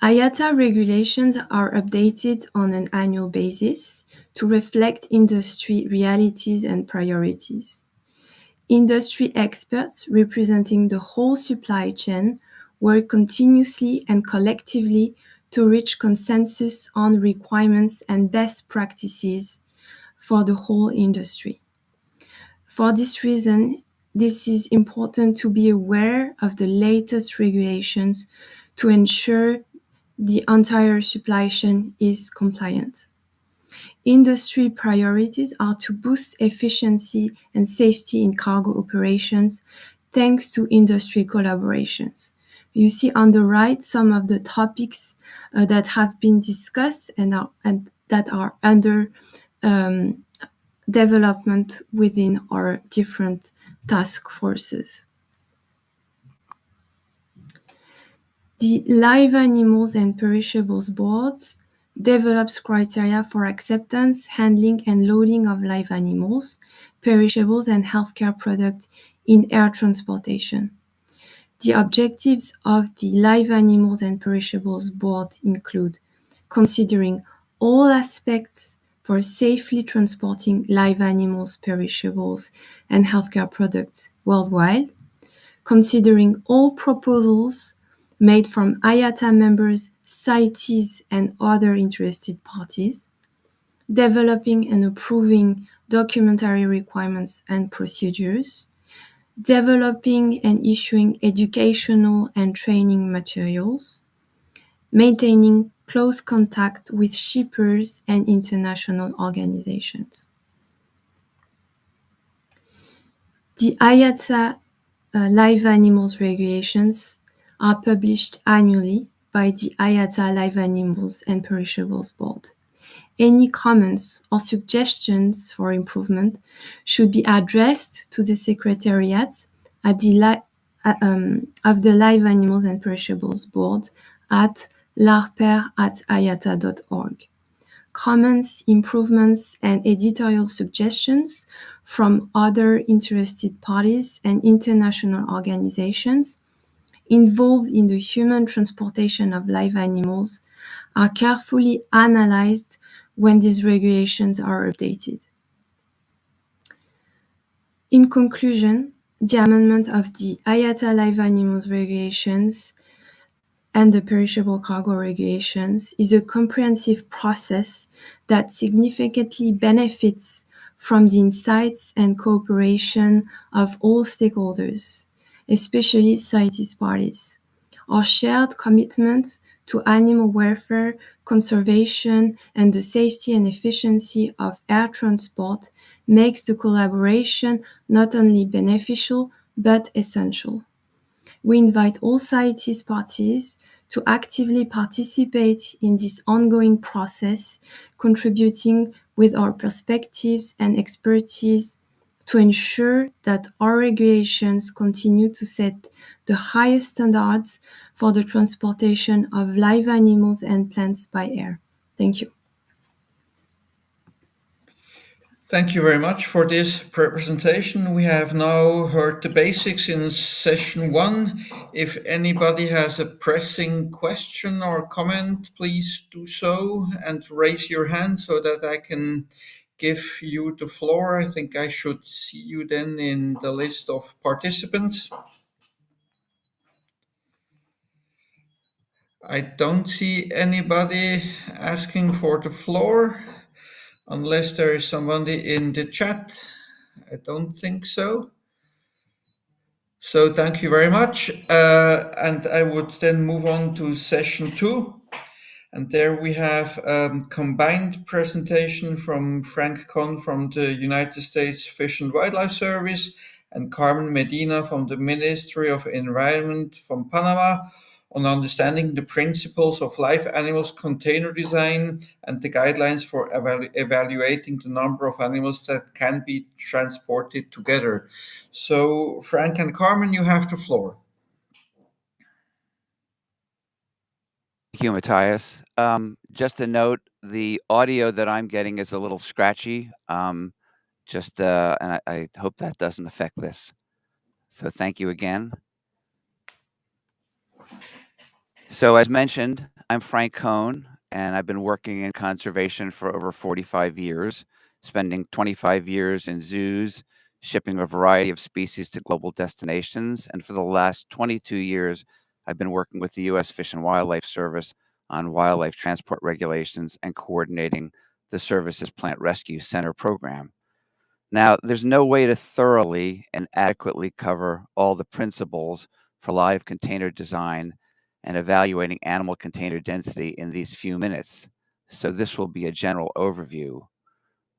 IATA regulations are updated on an annual basis to reflect industry realities and priorities. Industry experts representing the whole supply chain work continuously and collectively to reach consensus on requirements and best practices for the whole industry. For this reason, this is important to be aware of the latest regulations to ensure the entire supply chain is compliant. Industry priorities are to boost efficiency and safety in cargo operations thanks to industry collaborations. You see on the right some of the topics that have been discussed and that are under development within our different task forces. The Live Animals and Perishables Board develops criteria for acceptance, handling, and loading of live animals, perishables, and healthcare products in air transportation. The objectives of the Live Animals and Perishables Board include considering all aspects for safely transporting live animals, perishables, and healthcare products worldwide, considering all proposals made from IATA members, CITES, and other interested parties, developing and approving documentary requirements and procedures, developing and issuing educational and training materials, maintaining close contact with shippers and international organizations. The IATA Live Animals Regulations are published annually by the IATA Live Animals and Perishables Board. Any comments or suggestions for improvement should be addressed to the Secretariat at the of the Live Animals and Perishables Board at larper@iata.org. Comments, improvements, and editorial suggestions from other interested parties and international organizations involved in the human transportation of live animals are carefully analyzed when these regulations are updated. In conclusion, the amendment of the IATA Live Animals Regulations and the Perishable Cargo Regulations is a comprehensive process that significantly benefits from the insights and cooperation of all stakeholders, especially CITES parties. Our shared commitment to animal welfare, conservation, and the safety and efficiency of air transport makes the collaboration not only beneficial, but essential. We invite all CITES parties to actively participate in this ongoing process, contributing with our perspectives and expertise to ensure that our regulations continue to set the highest standards for the transportation of live animals and plants by air. Thank you. Thank you very much for this presentation. We have now heard the basics in session 1. If anybody has a pressing question or comment, please do so and raise your hand so that I can give you the floor. I think I should see you then in the list of participants. I don't see anybody asking for the floor. Unless there is somebody in the chat. I don't think so. So thank you very much. And I would then move on to session 2. And there we have a combined presentation from Frank Kohn from the United States Fish and Wildlife Service and Carmen Medina from the Ministry of Environment from Panama on understanding the principles of live animals container design and the guidelines for evaluating the number of animals that can be transported together. So, Frank and Carmen, you have the floor. Thank you, Matthias. Just a note, the audio that I'm getting is a little scratchy. And I hope that doesn't affect this. So thank you again. So as mentioned, I'm Frank Kohn, and I've been working in conservation for over 45 years, spending 25 years in zoos, shipping a variety of species to global destinations. And for the last 22 years, I've been working with the U.S. Fish and Wildlife Service on wildlife transport regulations and coordinating the Services Plant Rescue Center program. Now, there's no way to thoroughly and adequately cover all the principles for live container design and evaluating animal container density in these few minutes, so this will be a general overview.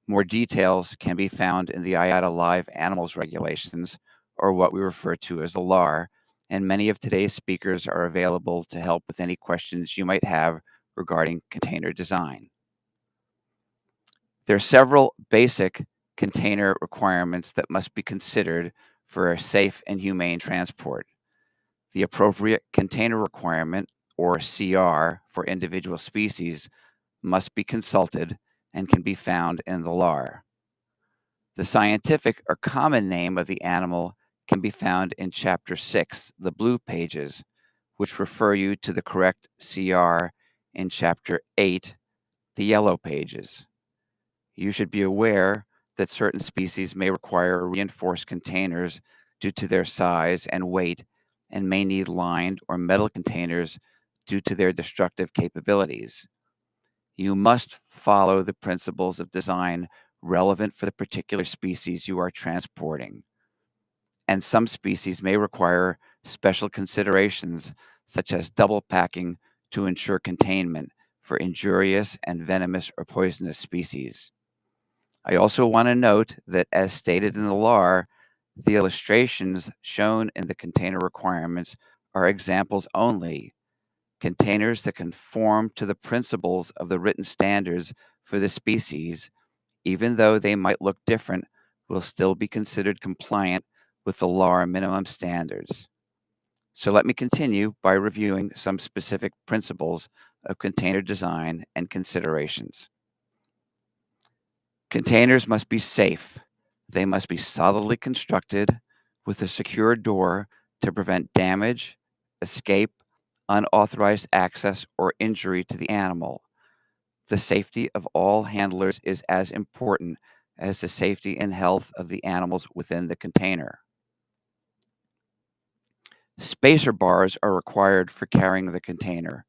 More details can be found in the IATA Live Animal Regulations, or what we refer to as the LAR, and many of today's speakers are available to help with any questions you might have regarding container design. There are several basic container requirements that must be considered for a safe and humane transport. The appropriate container requirement, or CR, for individual species must be consulted and can be found in the LAR. The scientific or common name of the animal can be found in Chapter 6, the blue pages, which refer you to the correct CR in Chapter 8, the yellow pages. You should be aware that certain species may require reinforced containers due to their size and weight and may need lined or metal containers due to their destructive capabilities. You must follow the principles of design relevant for the particular species you are transporting. And some species may require special considerations, such as double packing to ensure containment for injurious and venomous or poisonous species. I also want to note that, as stated in the LAR, the illustrations shown in the container requirements are examples only. Containers that conform to the principles of the written standards for the species, even though they might look different, will still be considered compliant with the LAR minimum standards. So let me continue by reviewing some specific principles of container design and considerations. Containers must be safe. They must be solidly constructed with a secure door to prevent damage, escape, unauthorized access, or injury to the animal. The safety of all handlers is as important as the safety and health of the animals within the container. Spacer bars are required for carrying the container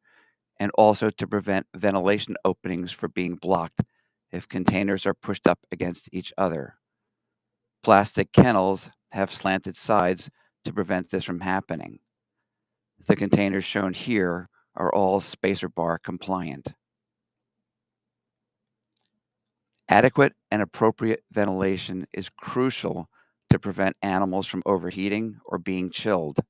and also to prevent ventilation openings from being blocked if containers are pushed up against each other. Plastic kennels have slanted sides to prevent this from happening. The containers shown here are all spacer bar compliant. Adequate and appropriate ventilation is crucial to prevent animals from overheating or being chilled.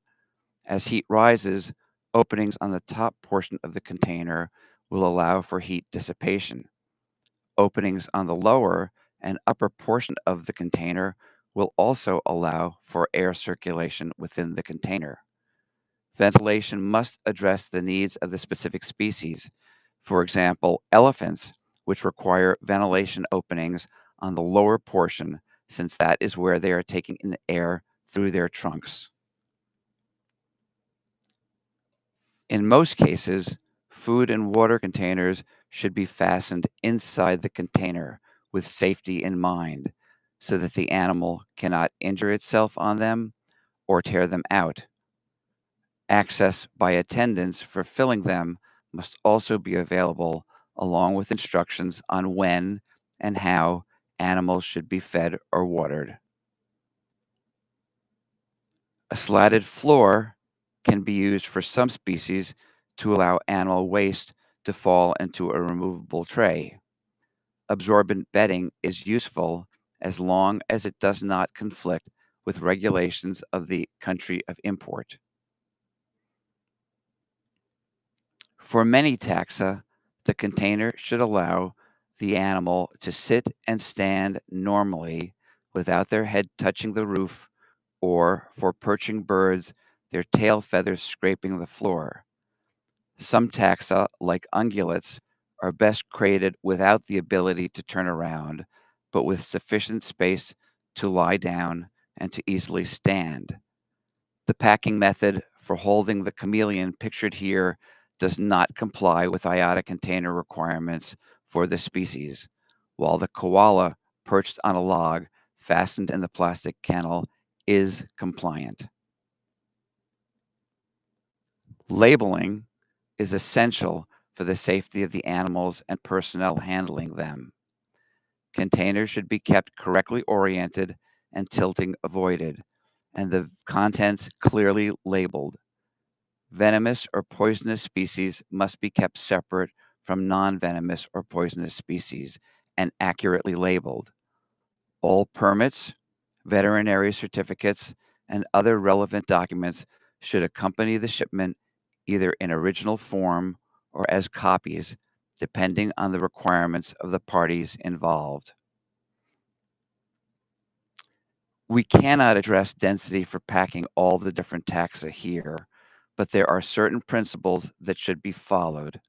As heat rises, openings on the top portion of the container will allow for heat dissipation. Openings on the lower and upper portion of the container will also allow for air circulation within the container. Ventilation must address the needs of the specific species. For example, elephants, which require ventilation openings on the lower portion, since that is where they are taking in air through their trunks. In most cases, food and water containers should be fastened inside the container with safety in mind, so that the animal cannot injure itself on them or tear them out. Access by attendants for filling them must also be available, along with instructions on when and how animals should be fed or watered. A slatted floor can be used for some species to allow animal waste to fall into a removable tray. Absorbent bedding is useful as long as it does not conflict with regulations of the country of import. For many taxa, the container should allow the animal to sit and stand normally without their head touching the roof, or for perching birds, their tail feathers scraping the floor. Some taxa, like ungulates, are best created without the ability to turn around, but with sufficient space to lie down and to easily stand. The packing method for holding the chameleon pictured here does not comply with IATA container requirements for the species, while the koala perched on a log fastened in the plastic kennel is compliant. Labeling is essential for the safety of the animals and personnel handling them. Containers should be kept correctly oriented and tilting avoided, and the contents clearly labeled. Venomous or poisonous species must be kept separate from non-venomous or poisonous species and accurately labeled. All permits, veterinary certificates, and other relevant documents should accompany the shipment either in original form or as copies, depending on the requirements of the parties involved. We cannot address density for packing all the different taxa here, but there are certain principles that should be followed.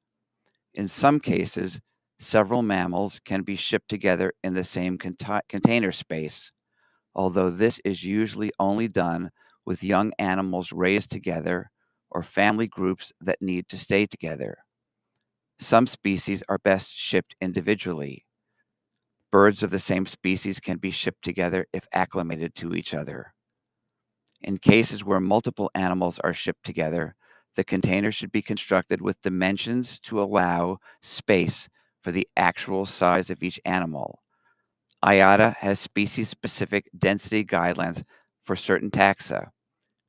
In some cases, several mammals can be shipped together in the same container space, although this is usually only done with young animals raised together or family groups that need to stay together. Some species are best shipped individually. Birds of the same species can be shipped together if acclimated to each other. In cases where multiple animals are shipped together, the container should be constructed with dimensions to allow space for the actual size of each animal. IATA has species-specific density guidelines for certain taxa,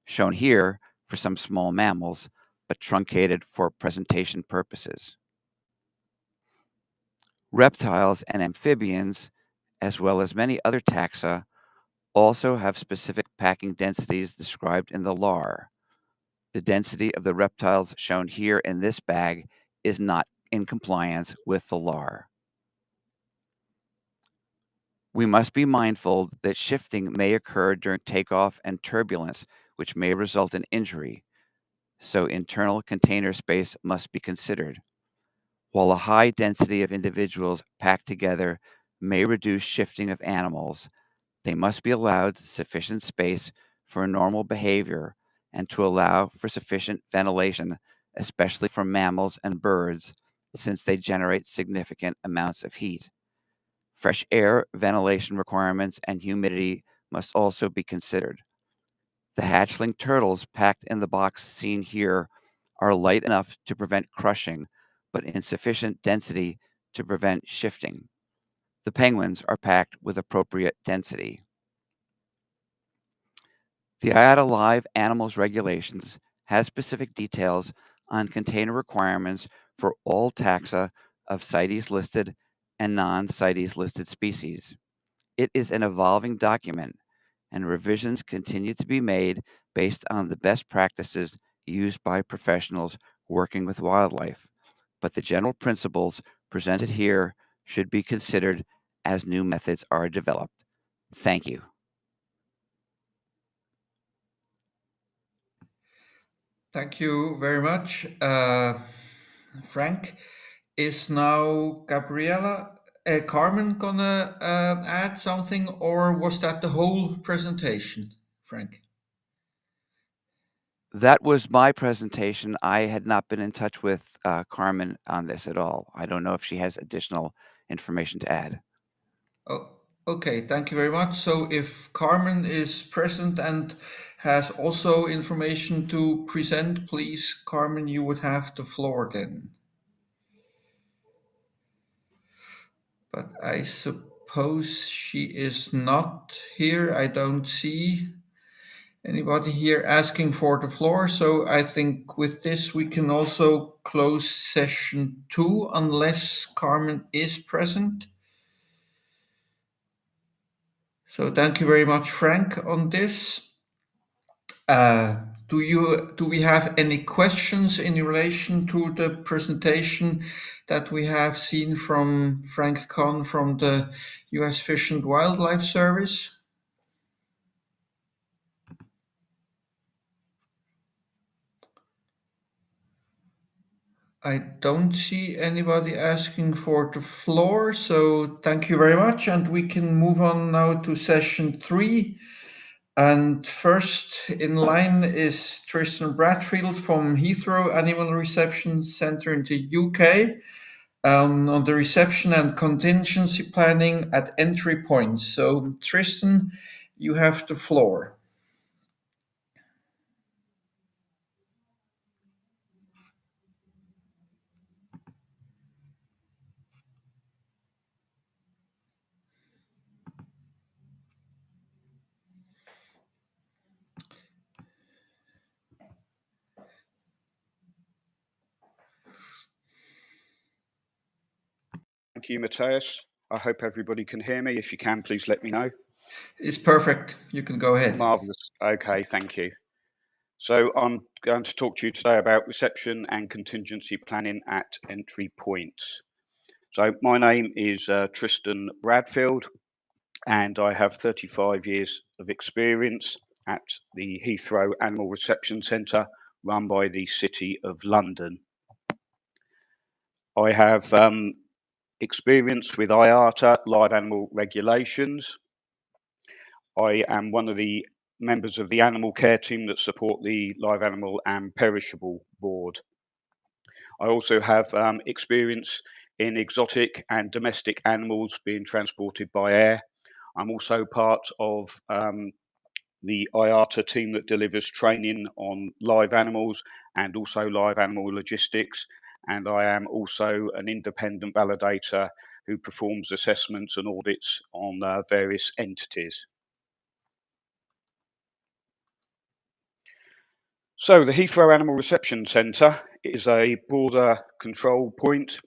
shown here for some small mammals, but truncated for presentation purposes. Reptiles and amphibians, as well as many other taxa, also have specific packing densities described in the LAR. The density of the reptiles shown here in this bag is not in compliance with the LAR. We must be mindful that shifting may occur during takeoff and turbulence, which may result in injury, so internal container space must be considered. While a high density of individuals packed together may reduce shifting of animals, they must be allowed sufficient space for normal behavior and to allow for sufficient ventilation, especially for mammals and birds, since they generate significant amounts of heat. Fresh air, ventilation requirements, and humidity must also be considered. The hatchling turtles packed in the box seen here are light enough to prevent crushing, but in sufficient density to prevent shifting. The penguins are packed with appropriate density. The IATA Live Animal Regulations has specific details on container requirements for all taxa of CITES listed and non-CITES listed species. It is an evolving document, and revisions continue to be made based on the best practices used by professionals working with wildlife. But the general principles presented here should be considered as new methods are developed. Thank you. Thank you very much, Frank. Is now Carmen gonna add something, or was that the whole presentation, Frank? That was my presentation. I had not been in touch with Carmen on this at all. I don't know if she has additional information to add. Oh, okay. Thank you very much. So if Carmen is present and has also information to present, please, Carmen, you would have the floor then. But I suppose she is not here. I don't see anybody here asking for the floor. So I think with this, we can also close session 2 unless Carmen is present. So thank you very much, Frank, on this. Do we have any questions in relation to the presentation that we have seen from Frank Kahn from the U.S. Fish and Wildlife Service? I don't see anybody asking for the floor, so thank you very much, and we can move on now to session 3. And first in line is Tristan Bradfield from Heathrow Animal Reception Centre in the UK on the reception and contingency planning at entry points. So Tristan, you have the floor. you, Matthias. I hope everybody can hear me. If you can, please let me know. It's perfect. You can go ahead. Marvelous. Okay, thank you. So I'm going to talk to you today about reception and contingency planning at entry points. So my name is Tristan Bradfield, and I have 35 years of experience at the Heathrow Animal Reception Centre run by the City of London. I have experience with IATA Live Animal Regulations. I am one of the members of the animal care team that support the Live Animal and Perishable Board. I also have experience in exotic and domestic animals being transported by air. I'm also part of the IATA team that delivers training on live animals and also live animal logistics. And I am also an independent validator who performs assessments and audits on various entities. So the Heathrow Animal Reception Centre is a border control point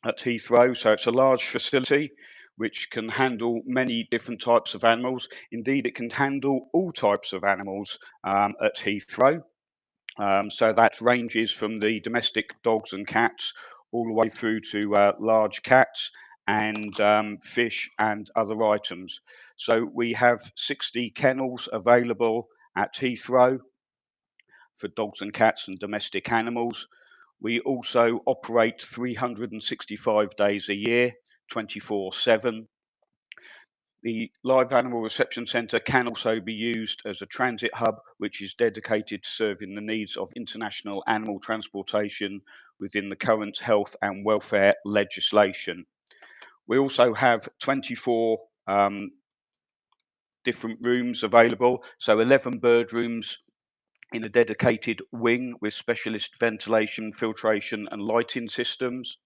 at Heathrow. So it's a large facility which can handle many different types of animals. Indeed, it can handle all types of animals at Heathrow. So that ranges from the domestic dogs and cats all the way through to large cats and fish and other items. So we have 60 kennels available at Heathrow for dogs and cats and domestic animals. We also operate 365 days a year, 24/7. The Live Animal Reception Centre can also be used as a transit hub, which is dedicated to serving the needs of international animal transportation within the current health and welfare legislation. We also have 24 different rooms available, so 11 bird rooms in a dedicated wing with specialist ventilation, filtration and lighting systems.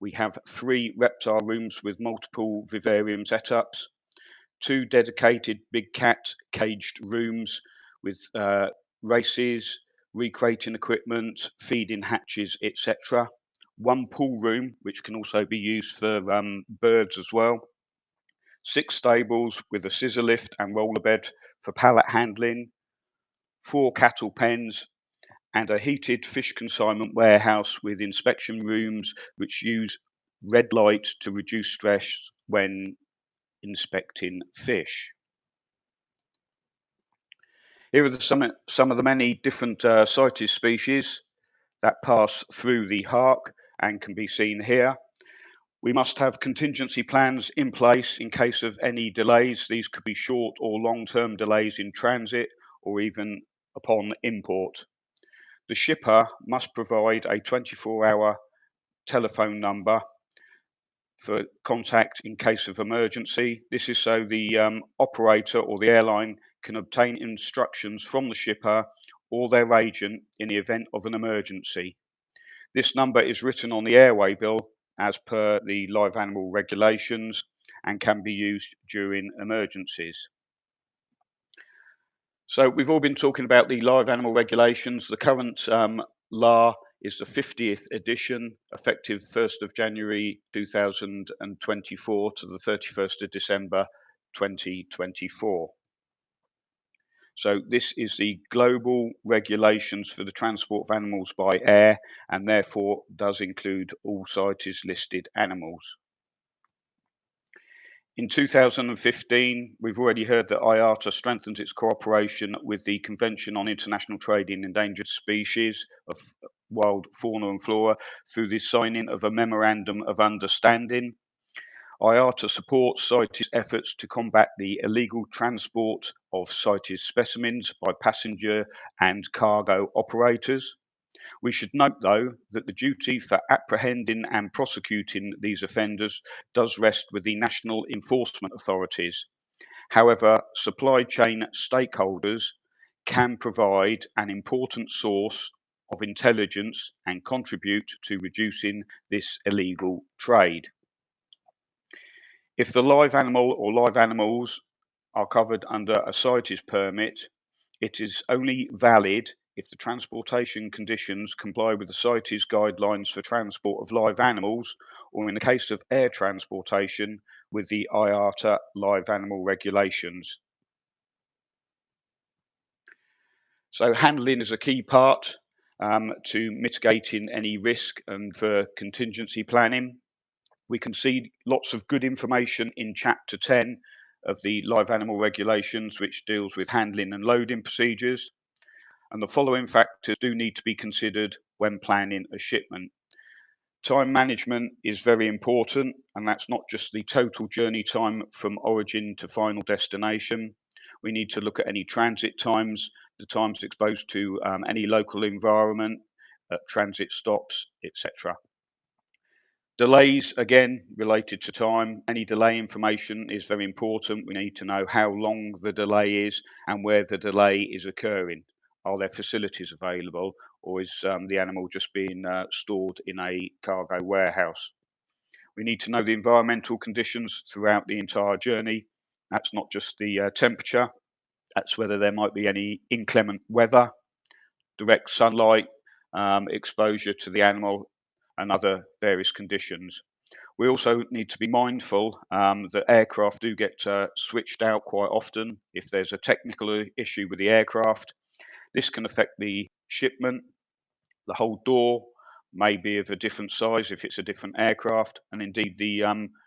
We have 3 reptile rooms with multiple vivarium setups, 2 dedicated big cat caged rooms with races, recrating equipment, feeding hatches, etc. 1 pool room, which can also be used for birds as well. 6 stables with a scissor lift and roller bed for pallet handling, 4 cattle pens, and a heated fish consignment warehouse with inspection rooms which use red light to reduce stress when inspecting fish. Here are some of the many different CITES species that pass through the HARC and can be seen here. We must have contingency plans in place in case of any delays. These could be short or long-term delays in transit or even upon import. The shipper must provide a 24-hour telephone number for contact in case of emergency. This is so the operator or the airline can obtain instructions from the shipper or their agent in the event of an emergency. This number is written on the airway bill as per the Live Animal Regulations and can be used during emergencies. So we've all been talking about the Live Animal Regulations. The current LAR is the 50th edition, effective 1st of January 2024 to the 31st of December 2024. So this is the global regulations for the transport of animals by air, and therefore does include all CITES listed animals. In 2015, we've already heard that IATA strengthens its cooperation with the Convention on International Trade in Endangered Species of Wild Fauna and Flora through the signing of a Memorandum of Understanding. IATA supports CITES efforts to combat the illegal transport of CITES specimens by passenger and cargo operators. We should note, though, that the duty for apprehending and prosecuting these offenders does rest with the national enforcement authorities. However, supply chain stakeholders can provide an important source of intelligence and contribute to reducing this illegal trade. If the live animal or live animals are covered under a CITES permit, it is only valid if the transportation conditions comply with the CITES Guidelines for transport of live animals, or in the case of air transportation, with the IATA Live Animal Regulations. So handling is a key part to mitigating any risk and for contingency planning. We can see lots of good information in Chapter 10 of the Live Animal Regulations, which deals with handling and loading procedures. And the following factors do need to be considered when planning a shipment. Time management is very important, and that's not just the total journey time from origin to final destination. We need to look at any transit times, the times exposed to any local environment, transit stops, etc. Delays, again, related to time. Any delay information is very important. We need to know how long the delay is and where the delay is occurring. Are there facilities available, or is the animal just being stored in a cargo warehouse? We need to know the environmental conditions throughout the entire journey. That's not just the temperature, that's whether there might be any inclement weather, direct sunlight, exposure to the animal, and other various conditions. We also need to be mindful that aircraft do get switched out quite often if there's a technical issue with the aircraft. This can affect the shipment. The whole door may be of a different size if it's a different aircraft, and indeed the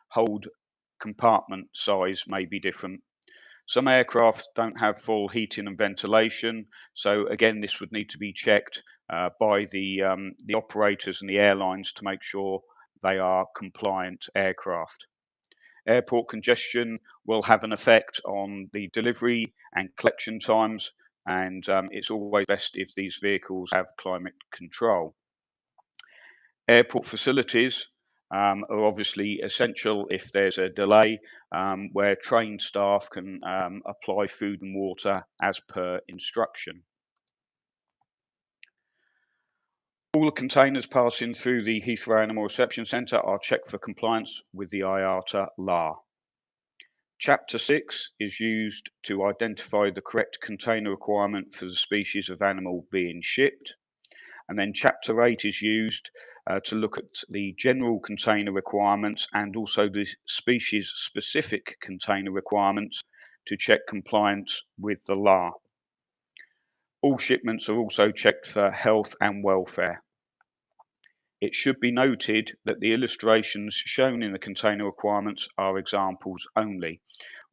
hold compartment size may be different. Some aircraft don't have full heating and ventilation, so again this would need to be checked by the operators and the airlines to make sure they are compliant aircraft. Airport congestion will have an effect on the delivery and collection times, and it's always best if these vehicles have climate control. Airport facilities are obviously essential if there's a delay, where trained staff can apply food and water as per instruction. All the containers passing through the Heathrow Animal Reception Centre are checked for compliance with the IATA LAR. Chapter 6 is used to identify the correct container requirement for the species of animal being shipped. And then Chapter 8 is used to look at the general container requirements and also the species-specific container requirements to check compliance with the LAR. All shipments are also checked for health and welfare. It should be noted that the illustrations shown in the container requirements are examples only.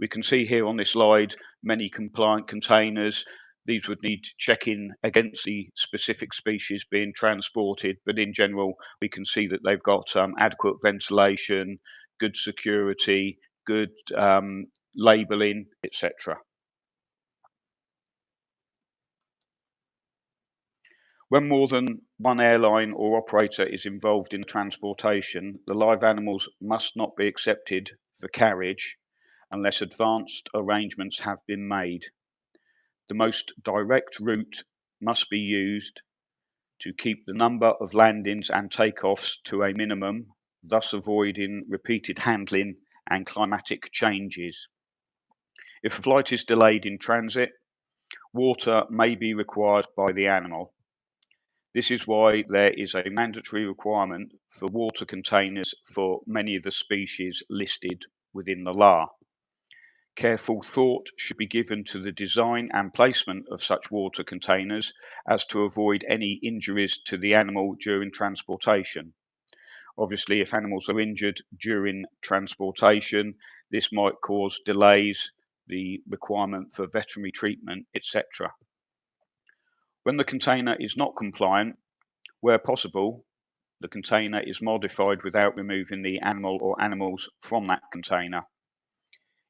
We can see here on this slide many compliant containers. These would need checking against the specific species being transported, but in general we can see that they've got adequate ventilation, good security, good labelling, etc. When more than one airline or operator is involved in transportation, the live animals must not be accepted for carriage unless advanced arrangements have been made. The most direct route must be used to keep the number of landings and takeoffs to a minimum, thus avoiding repeated handling and climatic changes. If a flight is delayed in transit, water may be required by the animal. This is why there is a mandatory requirement for water containers for many of the species listed within the LAR. Careful thought should be given to the design and placement of such water containers as to avoid any injuries to the animal during transportation. Obviously, if animals are injured during transportation, this might cause delays, the requirement for veterinary treatment, etc. When the container is not compliant, where possible, the container is modified without removing the animal or animals from that container.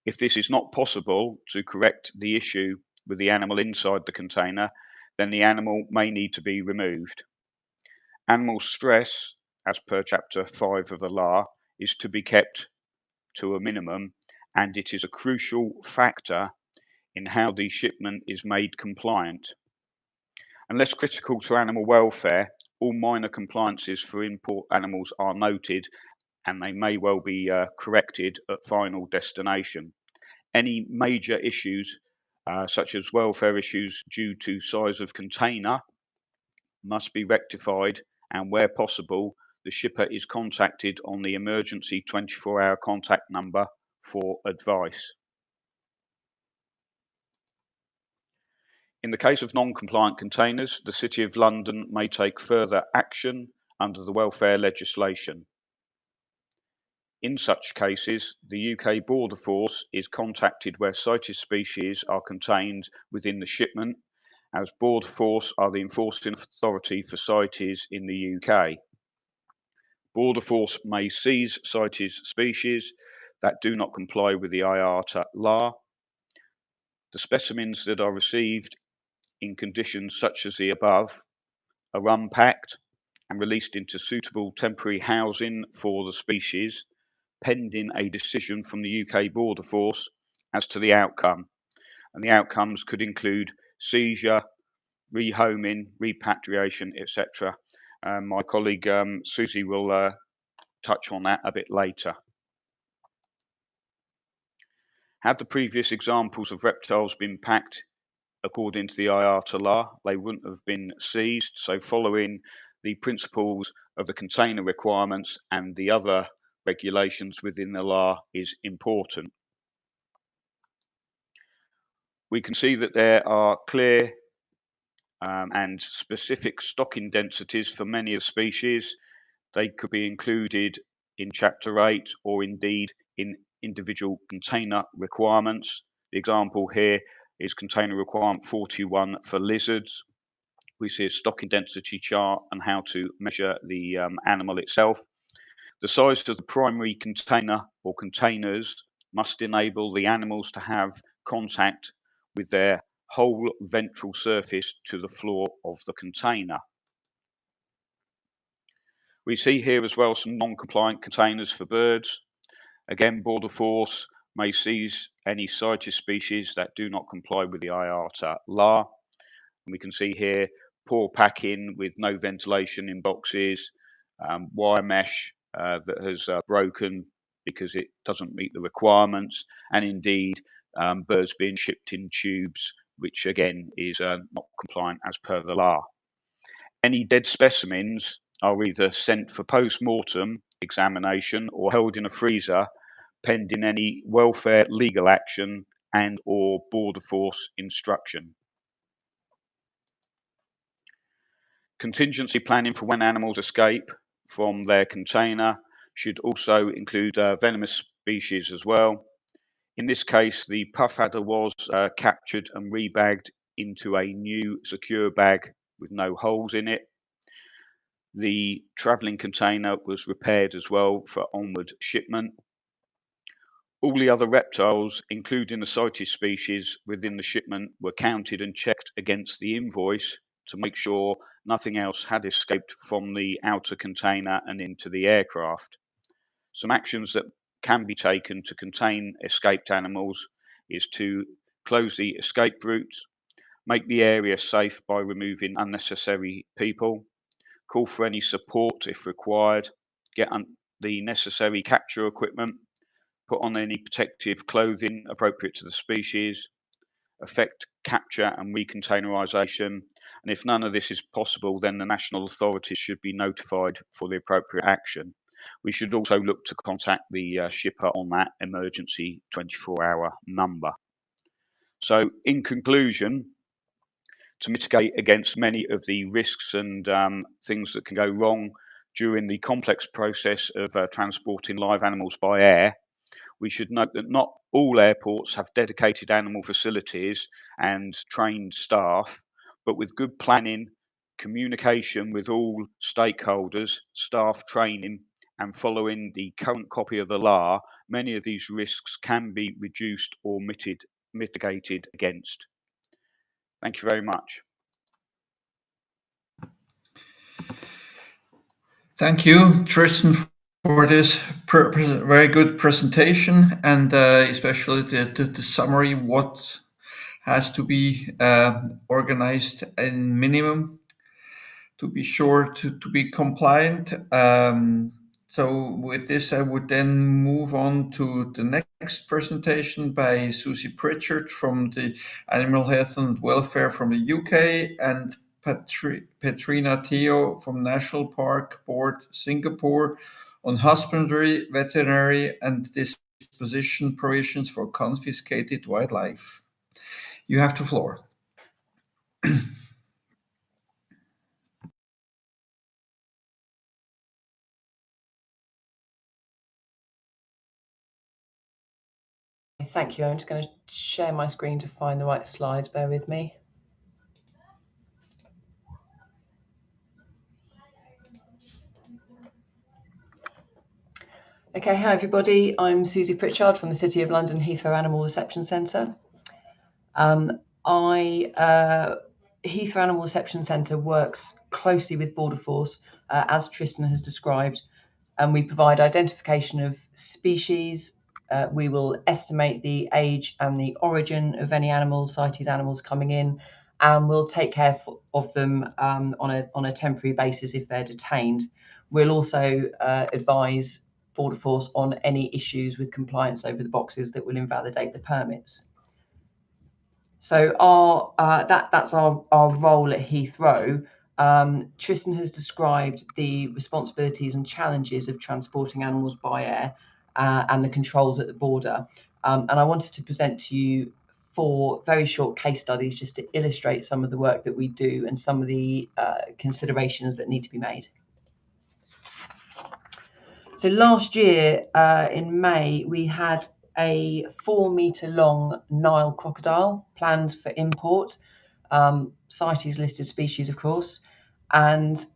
If this is not possible to correct the issue with the animal inside the container, then the animal may need to be removed. Animal stress, as per Chapter 5 of the LAR, is to be kept to a minimum, and it is a crucial factor in how the shipment is made compliant. Unless critical to animal welfare, all minor compliances for import animals are noted, and they may well be corrected at final destination. Any major issues, such as welfare issues due to size of container must be rectified, and where possible, the shipper is contacted on the emergency 24-hour contact number for advice. In the case of non-compliant containers, the City of London may take further action under the welfare legislation. In such cases, the UK Border Force is contacted where CITES species are contained within the shipment, as Border Force are the enforcing authority for CITES in the UK. Border Force may seize CITES species that do not comply with the IATA law. The specimens that are received in conditions such as the above are unpacked and released into suitable temporary housing for the species, pending a decision from the UK Border Force as to the outcome. And the outcomes could include seizure, rehoming, repatriation, etc. My colleague Susie will touch on that a bit later. Had the previous examples of reptiles been packed according to the IATA law, they wouldn't have been seized. So following the principles of the container requirements and the other regulations within the law is important. We can see that there are clear and specific stocking densities for many of the species. They could be included in Chapter 8 or indeed in individual container requirements. The example here is container requirement 41 for lizards. We see a stocking density chart and how to measure the animal itself. The size of the primary container or containers must enable the animals to have contact with their whole ventral surface to the floor of the container. We see here as well some non-compliant containers for birds. Again, Border Force may seize any CITES species that do not comply with the IATA law. And we can see here poor packing with no ventilation in boxes, wire mesh that has broken because it doesn't meet the requirements, and indeed birds being shipped in tubes, which again is not compliant as per the law. Any dead specimens are either sent for post-mortem examination or held in a freezer pending any welfare legal action and or Border Force instruction. Contingency planning for when animals escape from their container should also include venomous species as well. In this case, the puff adder was captured and rebagged into a new secure bag with no holes in it. The travelling container was repaired as well for onward shipment. All the other reptiles, including the CITES species within the shipment, were counted and checked against the invoice to make sure nothing else had escaped from the outer container and into the aircraft. Some actions that can be taken to contain escaped animals is to close the escape routes, make the area safe by removing unnecessary people, call for any support if required, get the necessary capture equipment, put on any protective clothing appropriate to the species, effect capture and recontainerization, and if none of this is possible, then the national authorities should be notified for the appropriate action. We should also look to contact the shipper on that emergency 24-hour number. So in conclusion, to mitigate against many of the risks and things that can go wrong during the complex process of transporting live animals by air, we should note that not all airports have dedicated animal facilities and trained staff, but with good planning, communication with all stakeholders, staff training, and following the current copy of the law, many of these risks can be reduced or mitigated against. Thank you very much. Thank you, Tristan, for this very good presentation, and especially the summary, what has to be organized in minimum to be sure to be compliant. So with this, I would then move on to the next presentation by Susie Pritchard from the Animal Health and Welfare from the UK, and Petrina Theo from National Park Board Singapore on husbandry, veterinary, and disposition provisions for confiscated wildlife. You have the floor. Thank you. I'm just going to share my screen to find the right slides. Bear with me. Okay, hi everybody. I'm Susie Pritchard from the City of London Heathrow Animal Reception Centre. Heathrow Animal Reception Centre works closely with Border Force, as Tristan has described, and we provide identification of species. We will estimate the age and the origin of any animals, CITES animals coming in, and we'll take care of them on a temporary basis if they're detained. We'll also advise Border Force on any issues with compliance over the boxes that will invalidate the permits. So that's our role at Heathrow. Tristan has described the responsibilities and challenges of transporting animals by air and the controls at the border. And I wanted to present to you 4 very short case studies just to illustrate some of the work that we do and some of the considerations that need to be made. So last year in May, we had a 4-metre long Nile crocodile planned for import, CITES listed species, of course, and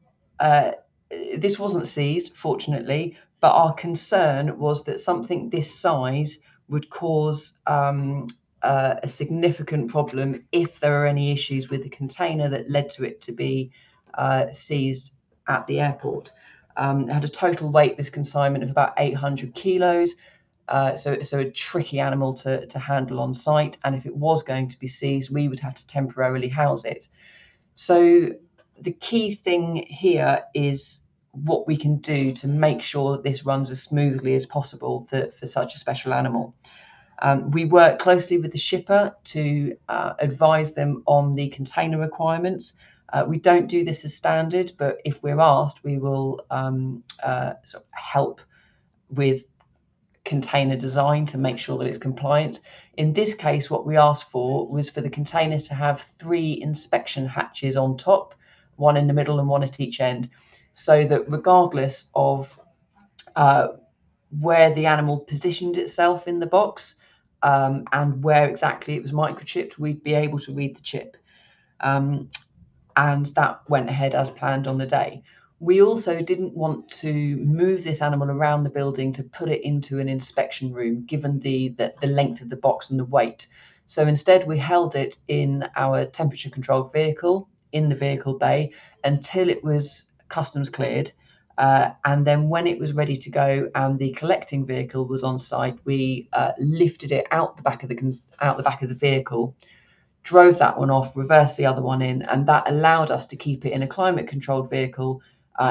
this wasn't seized, fortunately, but our concern was that something this size would cause a significant problem if there are any issues with the container that led to it to be seized at the airport. It had a total weightless consignment of about 800 kilos, so a tricky animal to handle on site. And if it was going to be seized, we would have to temporarily house it. So the key thing here is what we can do to make sure this runs as smoothly as possible for such a special animal. We work closely with the shipper to advise them on the container requirements. We don't do this as standard, but if we're asked, we will sort of help with container design to make sure that it's compliant. In this case, what we asked for was for the container to have 3 inspection hatches on top, 1 in the middle and 1 at each end, so that regardless of where the animal positioned itself in the box and where exactly it was microchipped, we'd be able to read the chip. And that went ahead as planned on the day. We also didn't want to move this animal around the building to put it into an inspection room, given the length of the box and the weight. So instead, we held it in our temperature controlled vehicle in the vehicle bay until it was customs cleared. And then when it was ready to go and the collecting vehicle was on site, we lifted it out the back of the vehicle, drove that one off, reversed the other one in, and that allowed us to keep it in a climate controlled vehicle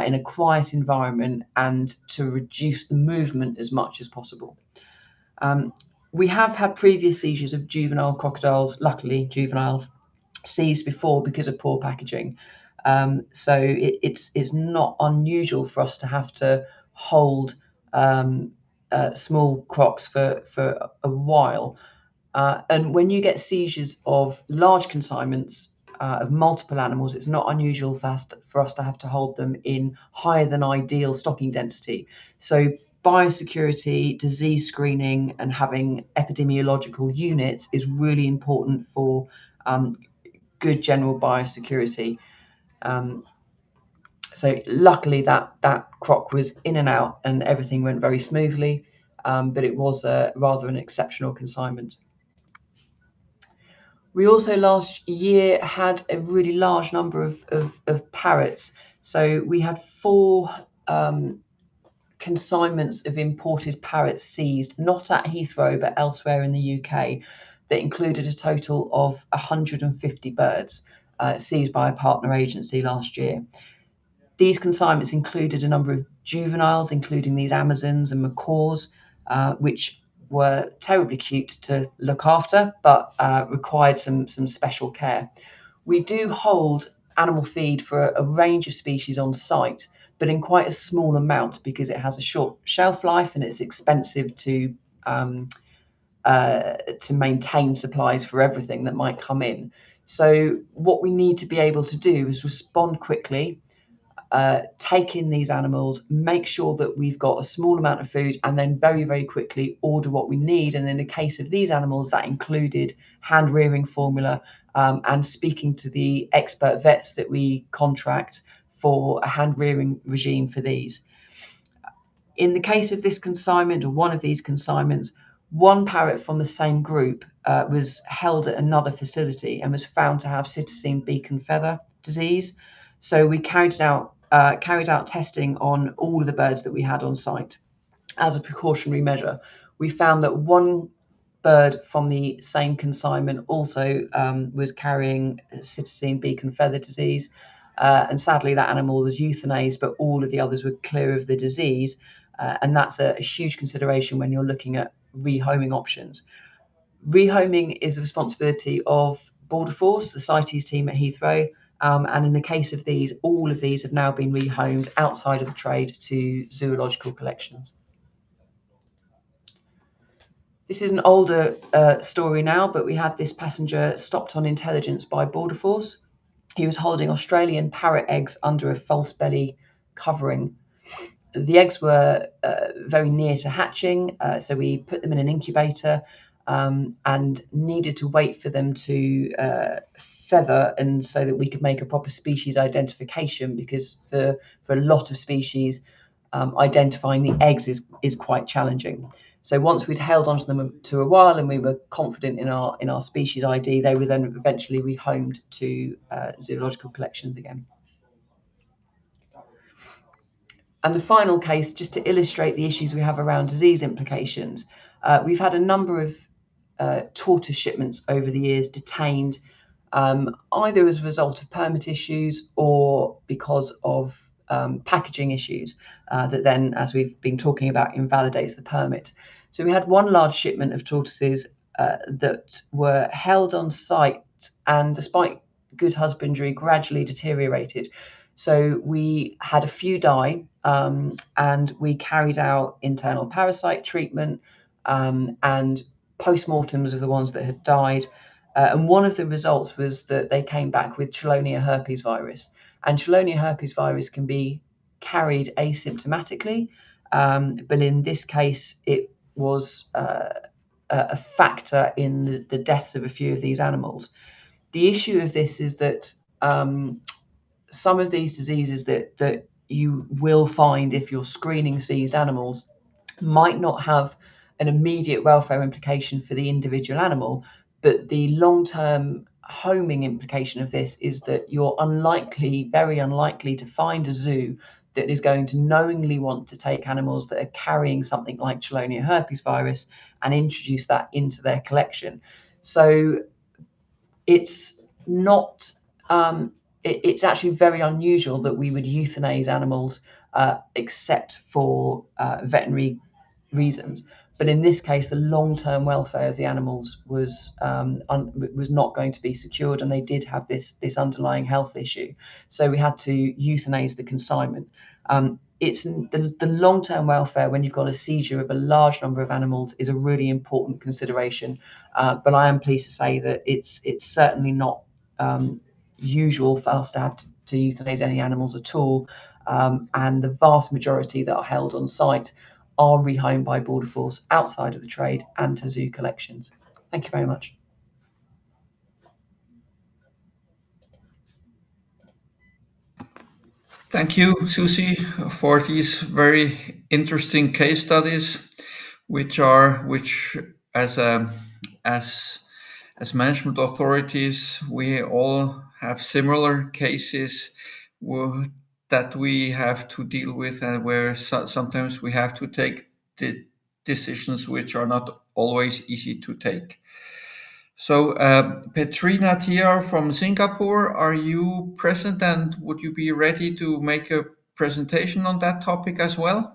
in a quiet environment and to reduce the movement as much as possible. We have had previous seizures of juvenile crocodiles, luckily juveniles, seized before because of poor packaging. So it's not unusual for us to have to hold small crocs for a while. And when you get seizures of large consignments of multiple animals, it's not unusual for us to have to hold them in higher than ideal stocking density. So biosecurity, disease screening, and having epidemiological units is really important for good general biosecurity. So luckily that croc was in and out and everything went very smoothly, but it was rather an exceptional consignment. We also last year had a really large number of parrots. So we had 4 consignments of imported parrots seized, not at Heathrow, but elsewhere in the UK, that included a total of 150 birds seized by a partner agency last year. These consignments included a number of juveniles, including these Amazons and macaws, which were terribly cute to look after, but required some special care. We do hold animal feed for a range of species on site, but in quite a small amount because it has a short shelf life and it's expensive to maintain supplies for everything that might come in. So what we need to be able to do is respond quickly, take in these animals, make sure that we've got a small amount of food, and then very, very quickly order what we need. And in the case of these animals, that included hand rearing formula and speaking to the expert vets that we contract for a hand rearing regime for these. In the case of this consignment, or one of these consignments, one parrot from the same group was held at another facility and was found to have cytosine beacon feather disease. So we carried out testing on all of the birds that we had on site as a precautionary measure. We found that one bird from the same consignment also was carrying cytosine beacon feather disease. And sadly, that animal was euthanized, but all of the others were clear of the disease. And that's a huge consideration when you're looking at rehoming options. Rehoming is the responsibility of Border Force, the CITES team at Heathrow. And in the case of these, all of these have now been rehomed outside of the trade to zoological collections. This is an older story now, but we had this passenger stopped on intelligence by Border Force. He was holding Australian parrot eggs under a false belly covering. The eggs were very near to hatching, so we put them in an incubator and needed to wait for them to feather, and so that we could make a proper species identification, because for a lot of species, identifying the eggs is quite challenging. So once we'd held onto them to a while and we were confident in our species ID, they were then eventually rehomed to zoological collections again. And the final case, just to illustrate the issues we have around disease implications, we've had a number of tortoise shipments over the years detained, either as a result of permit issues or because of packaging issues that then, as we've been talking about, invalidates the permit. So we had one large shipment of tortoises that were held on site and, despite good husbandry, gradually deteriorated. So we had a few die, and we carried out internal parasite treatment and post-mortems of the ones that had died. And one of the results was that they came back with Chelonia herpes virus. And Chelonia herpes virus can be carried asymptomatically, but in this case, it was a factor in the deaths of a few of these animals. The issue of this is that some of these diseases that you will find if you're screening seized animals might not have an immediate welfare implication for the individual animal, but the long-term homing implication of this is that you're very unlikely to find a zoo that is going to knowingly want to take animals that are carrying something like Chelonia herpes virus and introduce that into their collection. So it's not it's actually very unusual that we would euthanize animals except for veterinary reasons. But in this case, the long-term welfare of the animals was not going to be secured, and they did have this underlying health issue. So we had to euthanize the consignment. It's the long-term welfare when you've got a seizure of a large number of animals is a really important consideration. But I am pleased to say that it's certainly not usual for us to have to euthanize any animals at all. And the vast majority that are held on site are rehomed by Border Force outside of the trade and to zoo collections. Thank you very much. Thank you, Susie, for these very interesting case studies, which as management authorities, we all have similar cases that we have to deal with, and where sometimes we have to take the decisions which are not always easy to take. So, Petrina Tiar from Singapore, are you present, and would you be ready to make a presentation on that topic as well?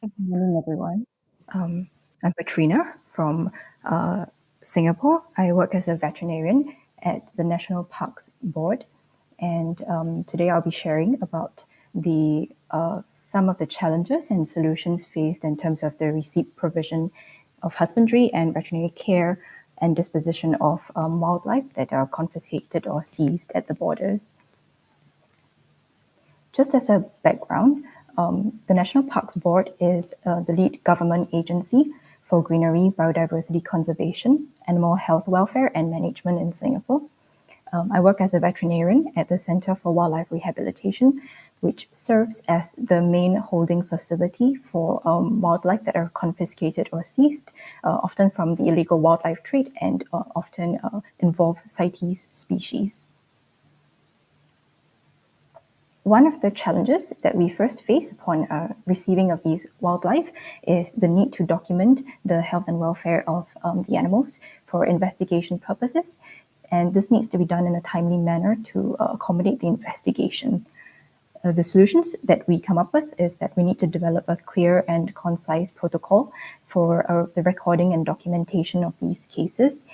Good morning, everyone. I'm Katrina from Singapore. I work as a veterinarian at the National Parks Board, and today I'll be sharing about the some of the challenges and solutions faced in terms of the receipt, provision of husbandry and veterinary care and disposition of wildlife that are confiscated or seized at the borders. Just as a background, the National Parks Board is the lead government agency for greenery, biodiversity conservation, animal health, welfare, and management in Singapore. I work as a veterinarian at the Centre for Wildlife Rehabilitation, which serves as the main holding facility for wildlife that are confiscated or seized, often from the illegal wildlife trade and often involve CITES species. One of the challenges that we first face upon receiving of these wildlife is the need to document the health and welfare of the animals for investigation purposes. And this needs to be done in a timely manner to accommodate the investigation. The solutions that we come up with is that we need to develop a clear and concise protocol for the recording and documentation of these cases.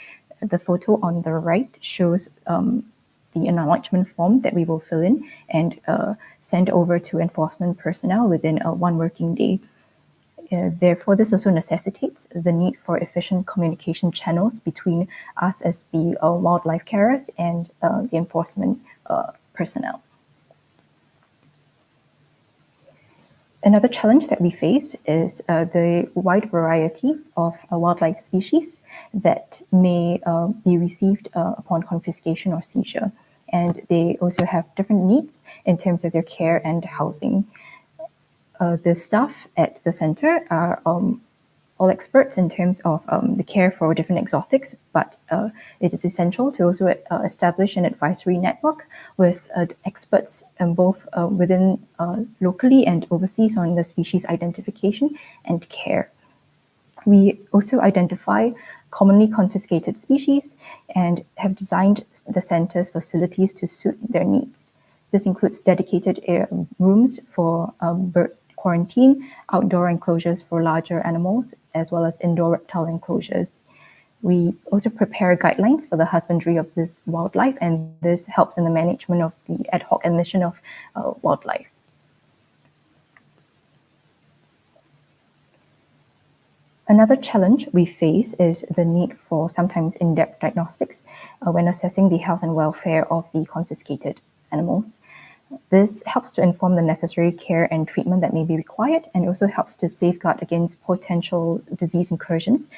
The photo on the right shows the acknowledgement form that we will fill in and send over to enforcement personnel within one working day. Therefore, this also necessitates the need for efficient communication channels between us as the wildlife carers and the enforcement personnel. Another challenge that we face is the wide variety of wildlife species that may be received upon confiscation or seizure. And they also have different needs in terms of their care and housing. The staff at the center are all experts in terms of the care for different exotics, but it is essential to also establish an advisory network with experts both within locally and overseas on the species identification and care. We also identify commonly confiscated species and have designed the center's facilities to suit their needs. This includes dedicated rooms for bird quarantine, outdoor enclosures for larger animals, as well as indoor reptile enclosures. We also prepare guidelines for the husbandry of this wildlife, and this helps in the management of the ad hoc admission of wildlife. Another challenge we face is the need for sometimes in-depth diagnostics when assessing the health and welfare of the confiscated animals. This helps to inform the necessary care and treatment that may be required, and also helps to safeguard against potential disease incursions,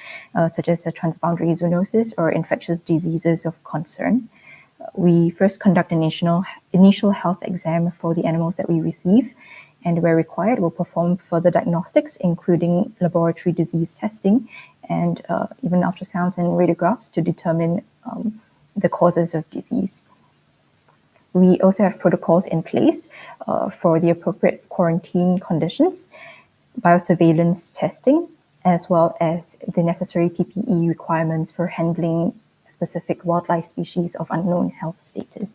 such as transboundary zoonosis or infectious diseases of concern. We first conduct an initial health exam for the animals that we receive, and where required, we'll perform further diagnostics, including laboratory disease testing and even ultrasounds and radiographs to determine the causes of disease. We also have protocols in place for the appropriate quarantine conditions, biosurveillance testing, as well as the necessary PPE requirements for handling specific wildlife species of unknown health status.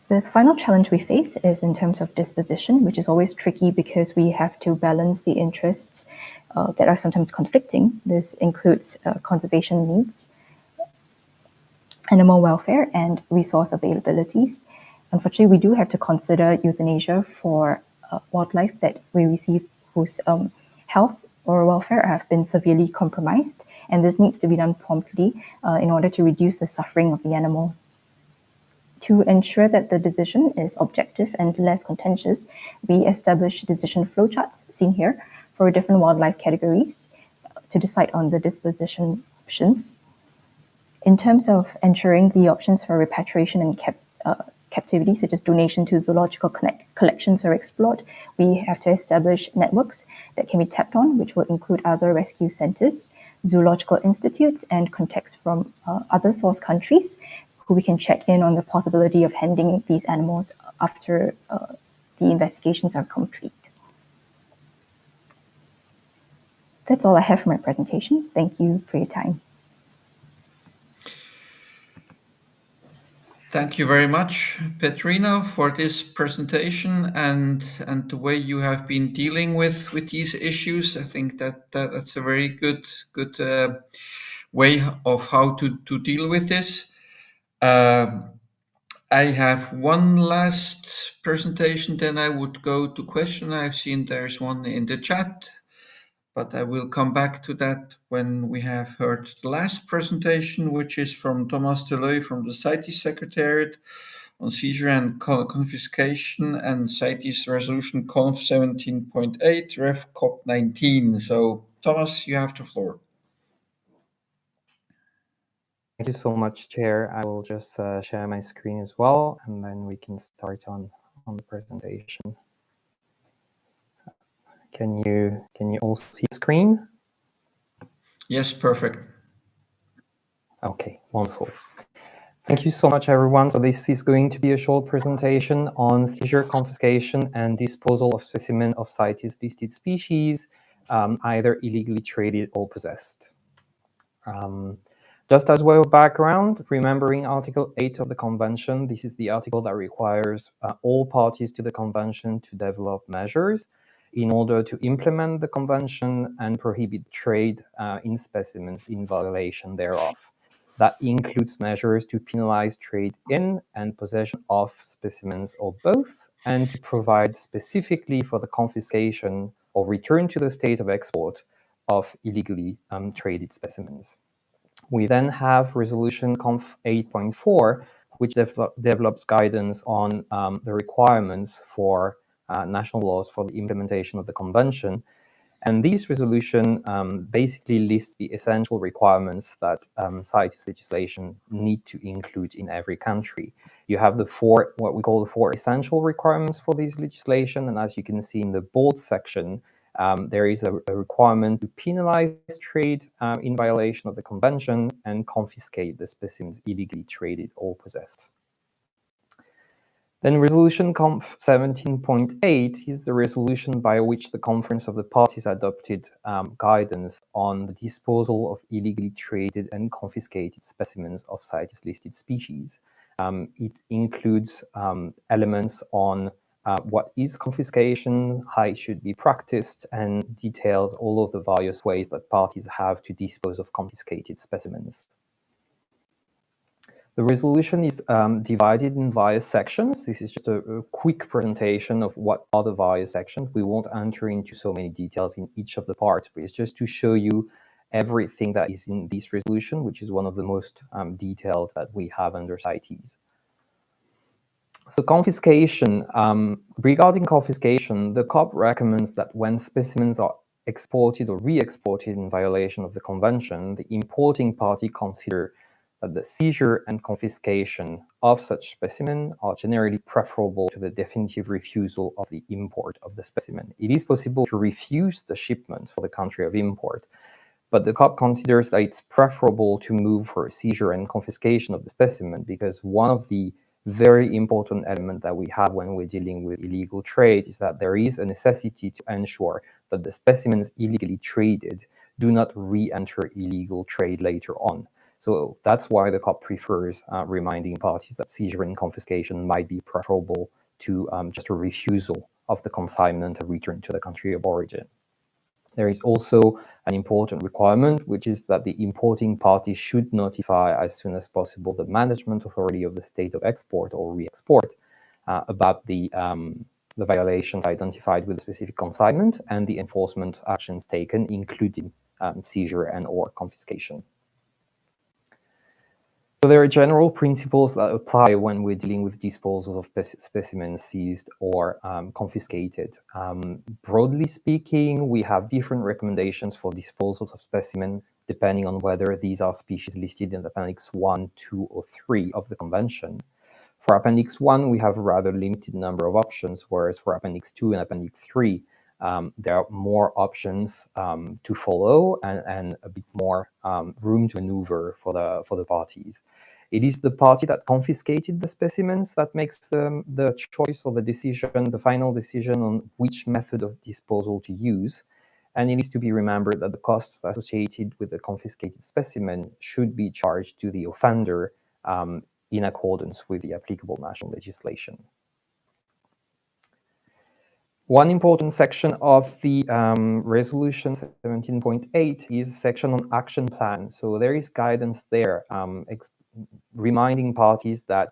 The final challenge we face is in terms of disposition, which is always tricky because we have to balance the interests that are sometimes conflicting. This includes conservation needs, animal welfare, and resource availabilities. Unfortunately, we do have to consider euthanasia for wildlife that we receive whose health or welfare have been severely compromised, and this needs to be done promptly in order to reduce the suffering of the animals. To ensure that the decision is objective and less contentious, we establish decision flowcharts, seen here, for different wildlife categories to decide on the disposition options. In terms of ensuring the options for repatriation and captivity, such as donation to zoological collections, are explored, we have to establish networks that can be tapped on, which will include other rescue centers, zoological institutes, and contacts from other source countries, who we can check in on the possibility of handing these animals after the investigations are complete. That's all I have for my presentation. Thank you for your time. Thank you very much, Petrina, for this presentation and the way you have been dealing with these issues. I think that's a very good way of how to deal with this. I have one last presentation, then I would go to question. I've seen there's one in the chat, but I will come back to that when we have heard the last presentation, which is from Thomas Deleuil from the CITES Secretariat on seizure and confiscation and CITES Resolution Conf 17.8, Ref COP 19. So, Thomas, you have the floor. Thank you so much, Chair. I will just share my screen as well, and then we can start on the presentation. Can you all see the screen? Yes, perfect. Okay, wonderful. Thank you so much, everyone. So this is going to be a short presentation on seizure, confiscation, and disposal of specimen of CITES listed species, either illegally traded or possessed. Just as way of background, remembering Article 8 of the Convention, this is the article that requires all parties to the Convention to develop measures in order to implement the Convention and prohibit trade in specimens in violation thereof. That includes measures to penalize trade in and possession of specimens or both, and to provide specifically for the confiscation or return to the state of export of illegally traded specimens. We then have Resolution Conf 8.4, which develops guidance on the requirements for national laws for the implementation of the Convention. And this resolution basically lists the essential requirements that CITES legislation need to include in every country. You have what we call the four essential requirements for this legislation. And as you can see in the bold section, there is a requirement to penalize trade in violation of the Convention and confiscate the specimens illegally traded or possessed. Then Resolution Conf 17.8 is the resolution by which the Conference of the Parties adopted guidance on the disposal of illegally traded and confiscated specimens of CITES listed species. It includes elements on what is confiscation, how it should be practiced, and details all of the various ways that parties have to dispose of confiscated specimens. The resolution is divided in various sections. This is just a quick presentation of what are the various sections. We won't enter into so many details in each of the parts, but it's just to show you everything that is in this resolution, which is one of the most detailed that we have under CITES. So confiscation, regarding confiscation, the COP recommends that when specimens are exported or re-exported in violation of the Convention, the importing party consider that the seizure and confiscation of such specimen are generally preferable to the definitive refusal of the import of the specimen. It is possible to refuse the shipment for the country of import, but the COP considers that it's preferable to move for a seizure and confiscation of the specimen because one of the very important elements that we have when we're dealing with illegal trade is that there is a necessity to ensure that the specimens illegally traded do not re-enter illegal trade later on. So that's why the COP prefers reminding parties that seizure and confiscation might be preferable to just a refusal of the consignment and return to the country of origin. There is also an important requirement, which is that the importing party should notify as soon as possible the management authority of the state of export or re-export about the violations identified with a specific consignment and the enforcement actions taken, including seizure and or confiscation. So there are general principles that apply when we're dealing with disposals of specimens seized or confiscated. Broadly speaking, we have different recommendations for disposals of specimens depending on whether these are species listed in Appendix 1, 2, or 3 of the Convention. For Appendix 1, we have a rather limited number of options, whereas for Appendix 2 and Appendix 3, there are more options to follow and a bit more room to maneuver for the parties. It is the party that confiscated the specimens that makes the choice or the decision, the final decision on which method of disposal to use. And it is to be remembered that the costs associated with the confiscated specimen should be charged to the offender in accordance with the applicable national legislation. One important section of the resolution 17.8 is a section on action plan. So there is guidance there reminding parties that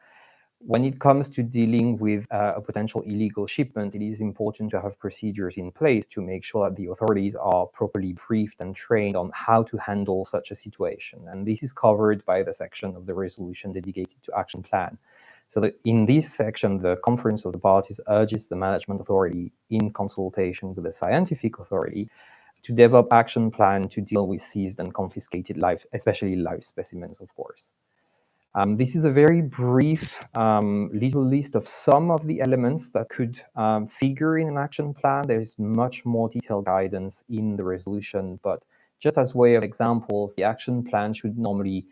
when it comes to dealing with a potential illegal shipment, it is important to have procedures in place to make sure that the authorities are properly briefed and trained on how to handle such a situation. And this is covered by the section of the resolution dedicated to action plan. So that in this section, the Conference of the Parties urges the Management Authority, in consultation with the Scientific Authority, to develop action plan to deal with seized and confiscated especially live specimens, of course. This is a very brief little list of some of the elements that could figure in an action plan. There's much more detailed guidance in the resolution, but just as way of examples, the action plan should normally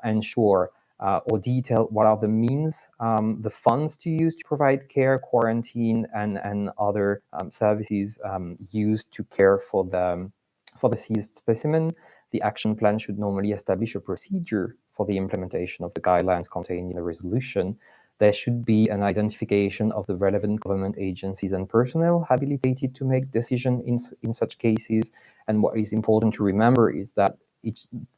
ensure or detail what are the means, the funds to use to provide care, quarantine, and other services used to care for the seized specimen. The action plan should normally establish a procedure for the implementation of the guidelines contained in the resolution. There should be an identification of the relevant government agencies and personnel habilitated to make decisions in such cases. And what is important to remember is that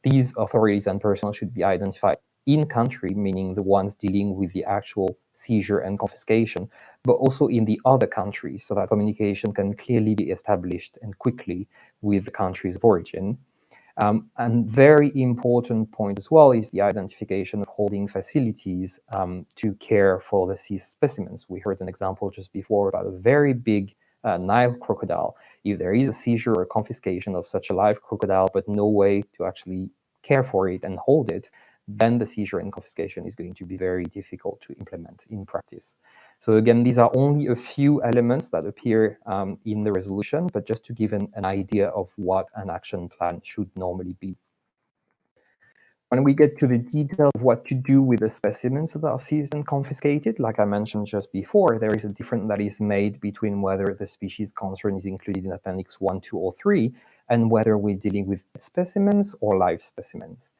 these authorities and personnel should be identified in country, meaning the ones dealing with the actual seizure and confiscation, but also in the other countries, so that communication can clearly be established and quickly with the countries of origin. And very important point as well is the identification of holding facilities to care for the seized specimens. We heard an example just before about a very big Nile crocodile. If there is a seizure or confiscation of such a live crocodile, but no way to actually care for it and hold it, then the seizure and confiscation is going to be very difficult to implement in practice. So again, these are only a few elements that appear in the resolution, but just to give an idea of what an action plan should normally be. When we get to the detail of what to do with the specimens that are seized and confiscated, like I mentioned just before, there is a difference that is made between whether the species concerned is included in Appendix 1, 2, or 3, and whether we're dealing with specimens or live specimens.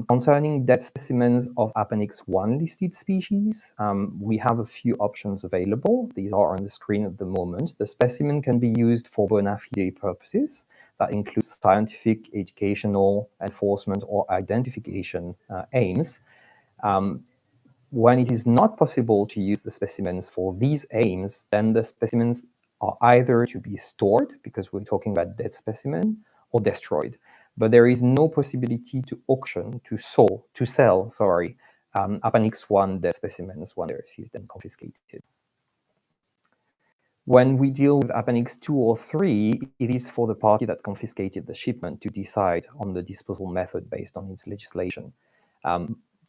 Concerning dead specimens of Appendix 1 listed species, we have a few options available. These are on the screen at the moment. The specimen can be used for bona fide purposes. That includes scientific, educational, enforcement, or identification aims. When it is not possible to use the specimens for these aims, then the specimens are either to be stored, because we're talking about dead specimen, or destroyed. But there is no possibility to auction, to sell, Appendix 1 dead specimens when they're seized and confiscated. When we deal with Appendix 2 or 3, it is for the party that confiscated the shipment to decide on the disposal method based on its legislation.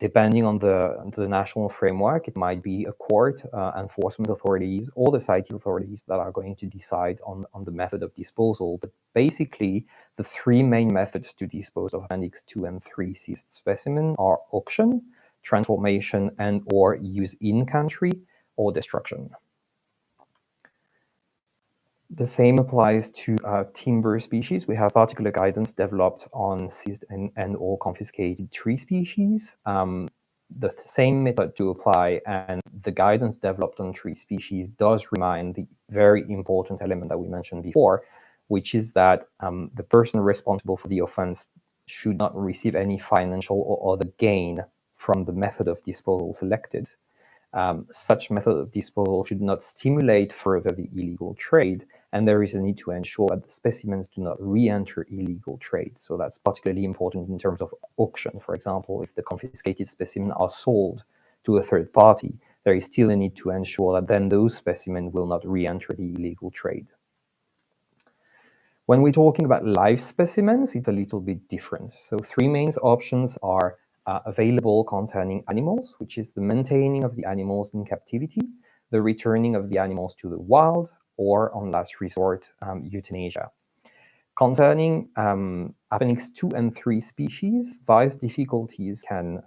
Depending on the national framework, it might be a court, enforcement authorities, or the CITES authorities that are going to decide on the method of disposal. But basically, the three main methods to dispose of Appendix 2 and 3 seized specimen are auction, transformation, and or use in country, or destruction. The same applies to timber species. We have particular guidance developed on seized and or confiscated tree species. The same method to apply, and the guidance developed on tree species does remind the very important element that we mentioned before, which is that the person responsible for the offense should not receive any financial or other gain from the method of disposal selected. Such method of disposal should not stimulate further the illegal trade, and there is a need to ensure that the specimens do not re-enter illegal trade. So that's particularly important in terms of auction. For example, if the confiscated specimens are sold to a third party, there is still a need to ensure that then those specimens will not re-enter the illegal trade. When we're talking about live specimens, it's a little bit different. So three main options are available concerning animals, which is the maintaining of the animals in captivity, the returning of the animals to the wild, or on last resort, euthanasia. Concerning Appendix 2 and 3 species, various difficulties can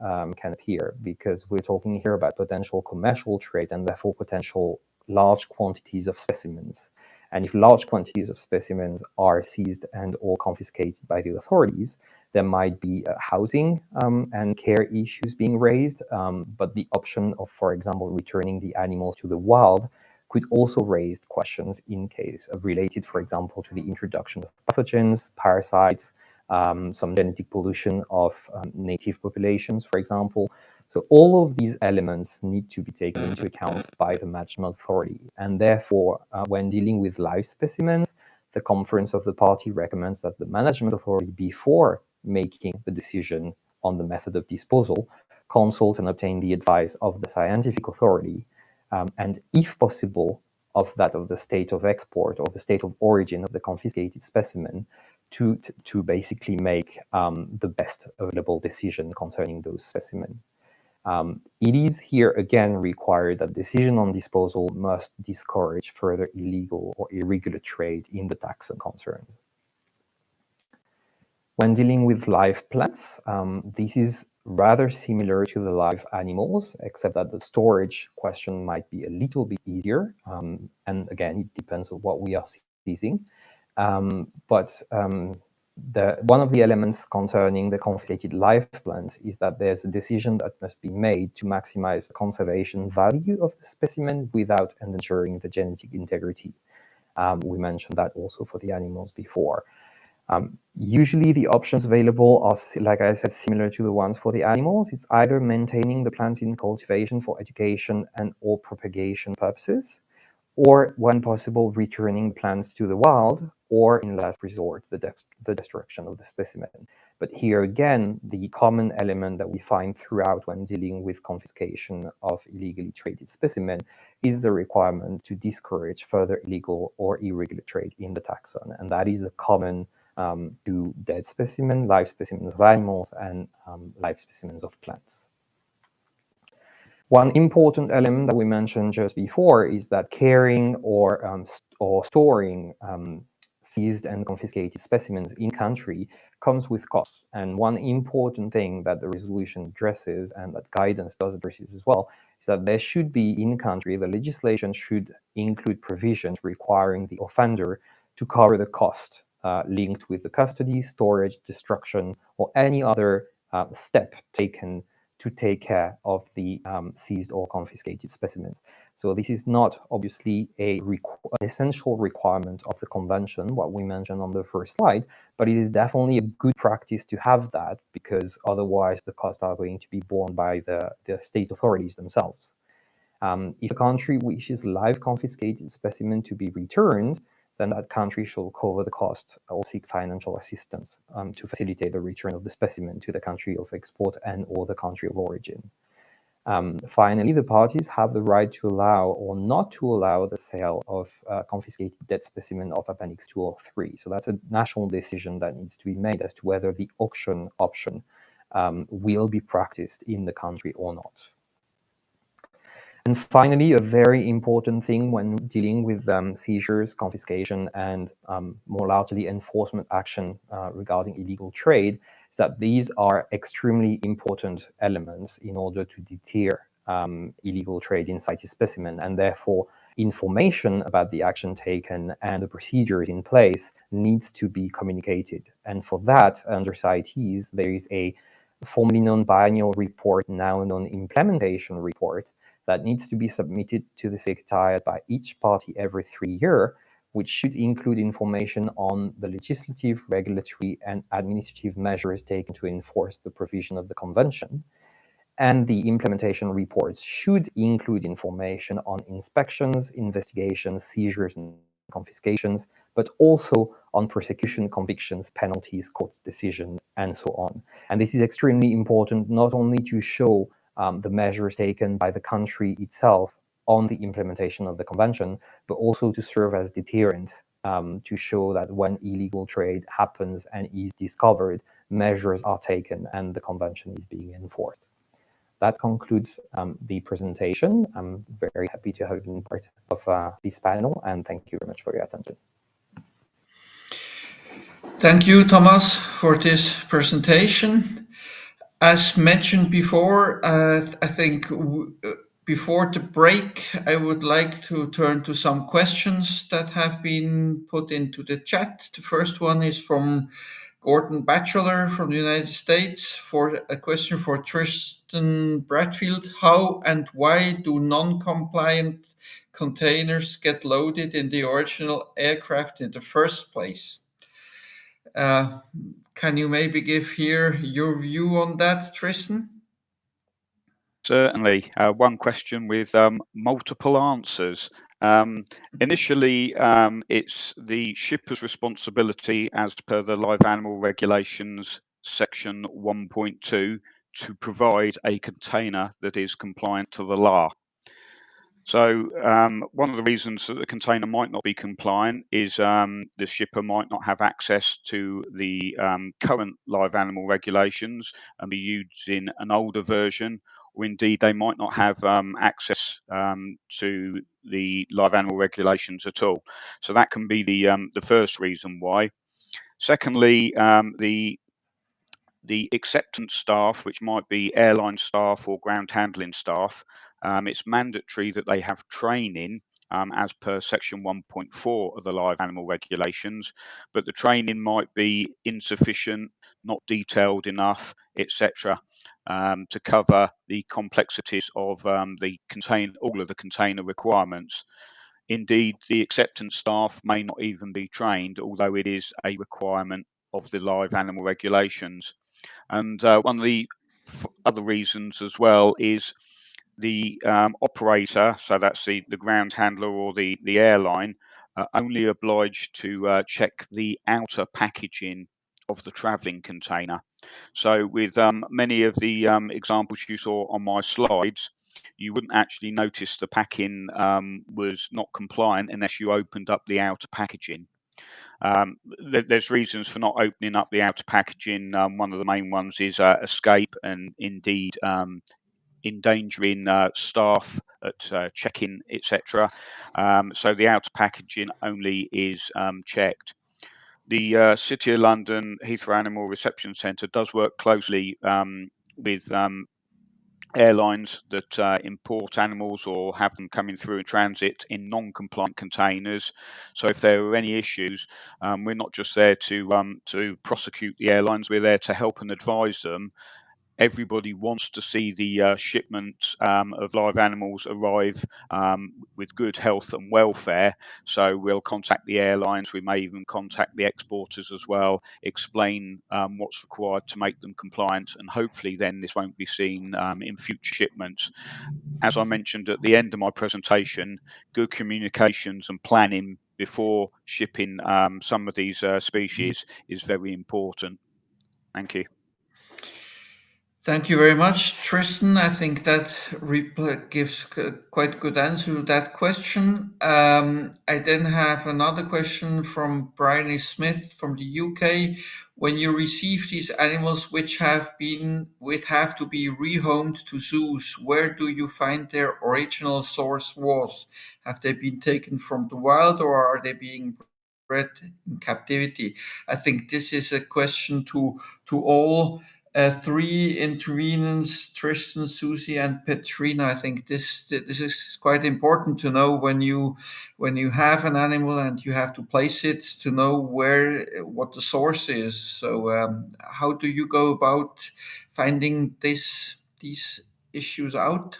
appear, because we're talking here about potential commercial trade and therefore potential large quantities of specimens. And if large quantities of specimens are seized and or confiscated by the authorities, there might be housing and care issues being raised, but the option of, for example, returning the animals to the wild could also raise questions in case related, for example, to the introduction of pathogens, parasites, some genetic pollution of native populations, for example. So all of these elements need to be taken into account by the management authority. And therefore, when dealing with live specimens, the Conference of the Party recommends that the management authority, before making the decision on the method of disposal, consult and obtain the advice of the scientific authority, and if possible, of that of the state of export or the state of origin of the confiscated specimen, to basically make the best available decision concerning those specimens. It is here again required that decision on disposal must discourage further illegal or irregular trade in the taxon concerned. When dealing with live plants, this is rather similar to the live animals, except that the storage question might be a little bit easier. And again, it depends on what we are seizing. One of the elements concerning the confiscated live plants is that there's a decision that must be made to maximize the conservation value of the specimen without endangering the genetic integrity. We mentioned that also for the animals before. Usually the options available are, like I said, similar to the ones for the animals. It's either maintaining the plants in cultivation for education and or propagation purposes, or when possible, returning plants to the wild, or in last resort, the destruction of the specimen. But here again, the common element that we find throughout when dealing with confiscation of illegally traded specimen is the requirement to discourage further illegal or irregular trade in the taxon. And that is a common to dead specimen, live specimens of animals, and live specimens of plants. One important element that we mentioned just before is that caring or storing seized and confiscated specimens in country comes with costs. And one important thing that the resolution addresses, and that guidance does address as well, is that there should be in country, the legislation should include provisions requiring the offender to cover the cost linked with the custody, storage, destruction, or any other step taken to take care of the seized or confiscated specimens. So this is not obviously an essential requirement of the convention, what we mentioned on the first slide, but it is definitely a good practice to have that, because otherwise the costs are going to be borne by the state authorities themselves. If a country wishes live confiscated specimen to be returned, then that country shall cover the cost or seek financial assistance to facilitate the return of the specimen to the country of export and or the country of origin. Finally, the parties have the right to allow or not to allow the sale of confiscated dead specimen of Appendix 2 or 3. So that's a national decision that needs to be made as to whether the auction option will be practiced in the country or not. And finally, a very important thing when dealing with seizures, confiscation, and more largely enforcement action regarding illegal trade is that these are extremely important elements in order to deter illegal trade in CITES specimen, and therefore information about the action taken and the procedures in place needs to be communicated. And for that, under CITES, there is a formerly known biennial report, now known implementation report, that needs to be submitted to the Secretariat by each party every 3 years, which should include information on the legislative, regulatory, and administrative measures taken to enforce the provision of the Convention. And the implementation reports should include information on inspections, investigations, seizures, and confiscations, but also on prosecution, convictions, penalties, court decisions, and so on. And this is extremely important, not only to show the measures taken by the country itself on the implementation of the convention, but also to serve as deterrent to show that when illegal trade happens and is discovered, measures are taken and the convention is being enforced. That concludes the presentation. I'm very happy to have been part of this panel, and thank you very much for your attention. Thank you, Thomas, for this presentation. As mentioned before, I think before the break, I would like to turn to some questions that have been put into the chat. The first one is from Gordon Batchelor from the United States for a question for Tristan Bradfield. How and why do non-compliant containers get loaded in the original aircraft in the first place? Can you maybe give here your view on that, Tristan? Certainly. One question with multiple answers. Initially, it's the shipper's responsibility as per the Live Animal Regulations section 1.2 to provide a container that is compliant to the law. So one of the reasons that the container might not be compliant is the shipper might not have access to the current Live Animal Regulations and be using an older version, or indeed they might not have access to the Live Animal Regulations at all. So that can be the first reason why. Secondly, the acceptance staff, which might be airline staff or ground handling staff, it's mandatory that they have training as per section 1.4 of the Live Animal Regulations, but the training might be insufficient, not detailed enough, etc., to cover the complexities of all of the container requirements. Indeed, the acceptance staff may not even be trained, although it is a requirement of the Live Animal Regulations. And one of the other reasons as well is the operator, so that's the ground handler or the airline, only obliged to check the outer packaging of the travelling container. So with many of the examples you saw on my slides, you wouldn't actually notice the packing was not compliant unless you opened up the outer packaging. There's reasons for not opening up the outer packaging. One of the main ones is escape and indeed endangering staff at check-in, etc. So the outer packaging only is checked. The City of London Heathrow Animal Reception Centre does work closely with airlines that import animals or have them coming through in transit in non-compliant containers. So if there are any issues, we're not just there to prosecute the airlines, we're there to help and advise them. Everybody wants to see the shipment of live animals arrive with good health and welfare. So we'll contact the airlines. We may even contact the exporters as well, explain what's required to make them compliant. And hopefully then this won't be seen in future shipments. As I mentioned at the end of my presentation, good communications and planning before shipping some of these species is very important. Thank you. Thank you very much, Tristan. I think that gives quite good answer to that question. I then have another question from Bryony Smith from the UK. When you receive these animals which have to be rehomed to zoos, where do you find their original source was? Have they been taken from the wild or are they being bred in captivity? I think this is a question to all three intervenants, Tristan, Susie, and Petrina. I think this is quite important to know when you have an animal and you have to place it, to know what the source is. So how do you go about finding these issues out?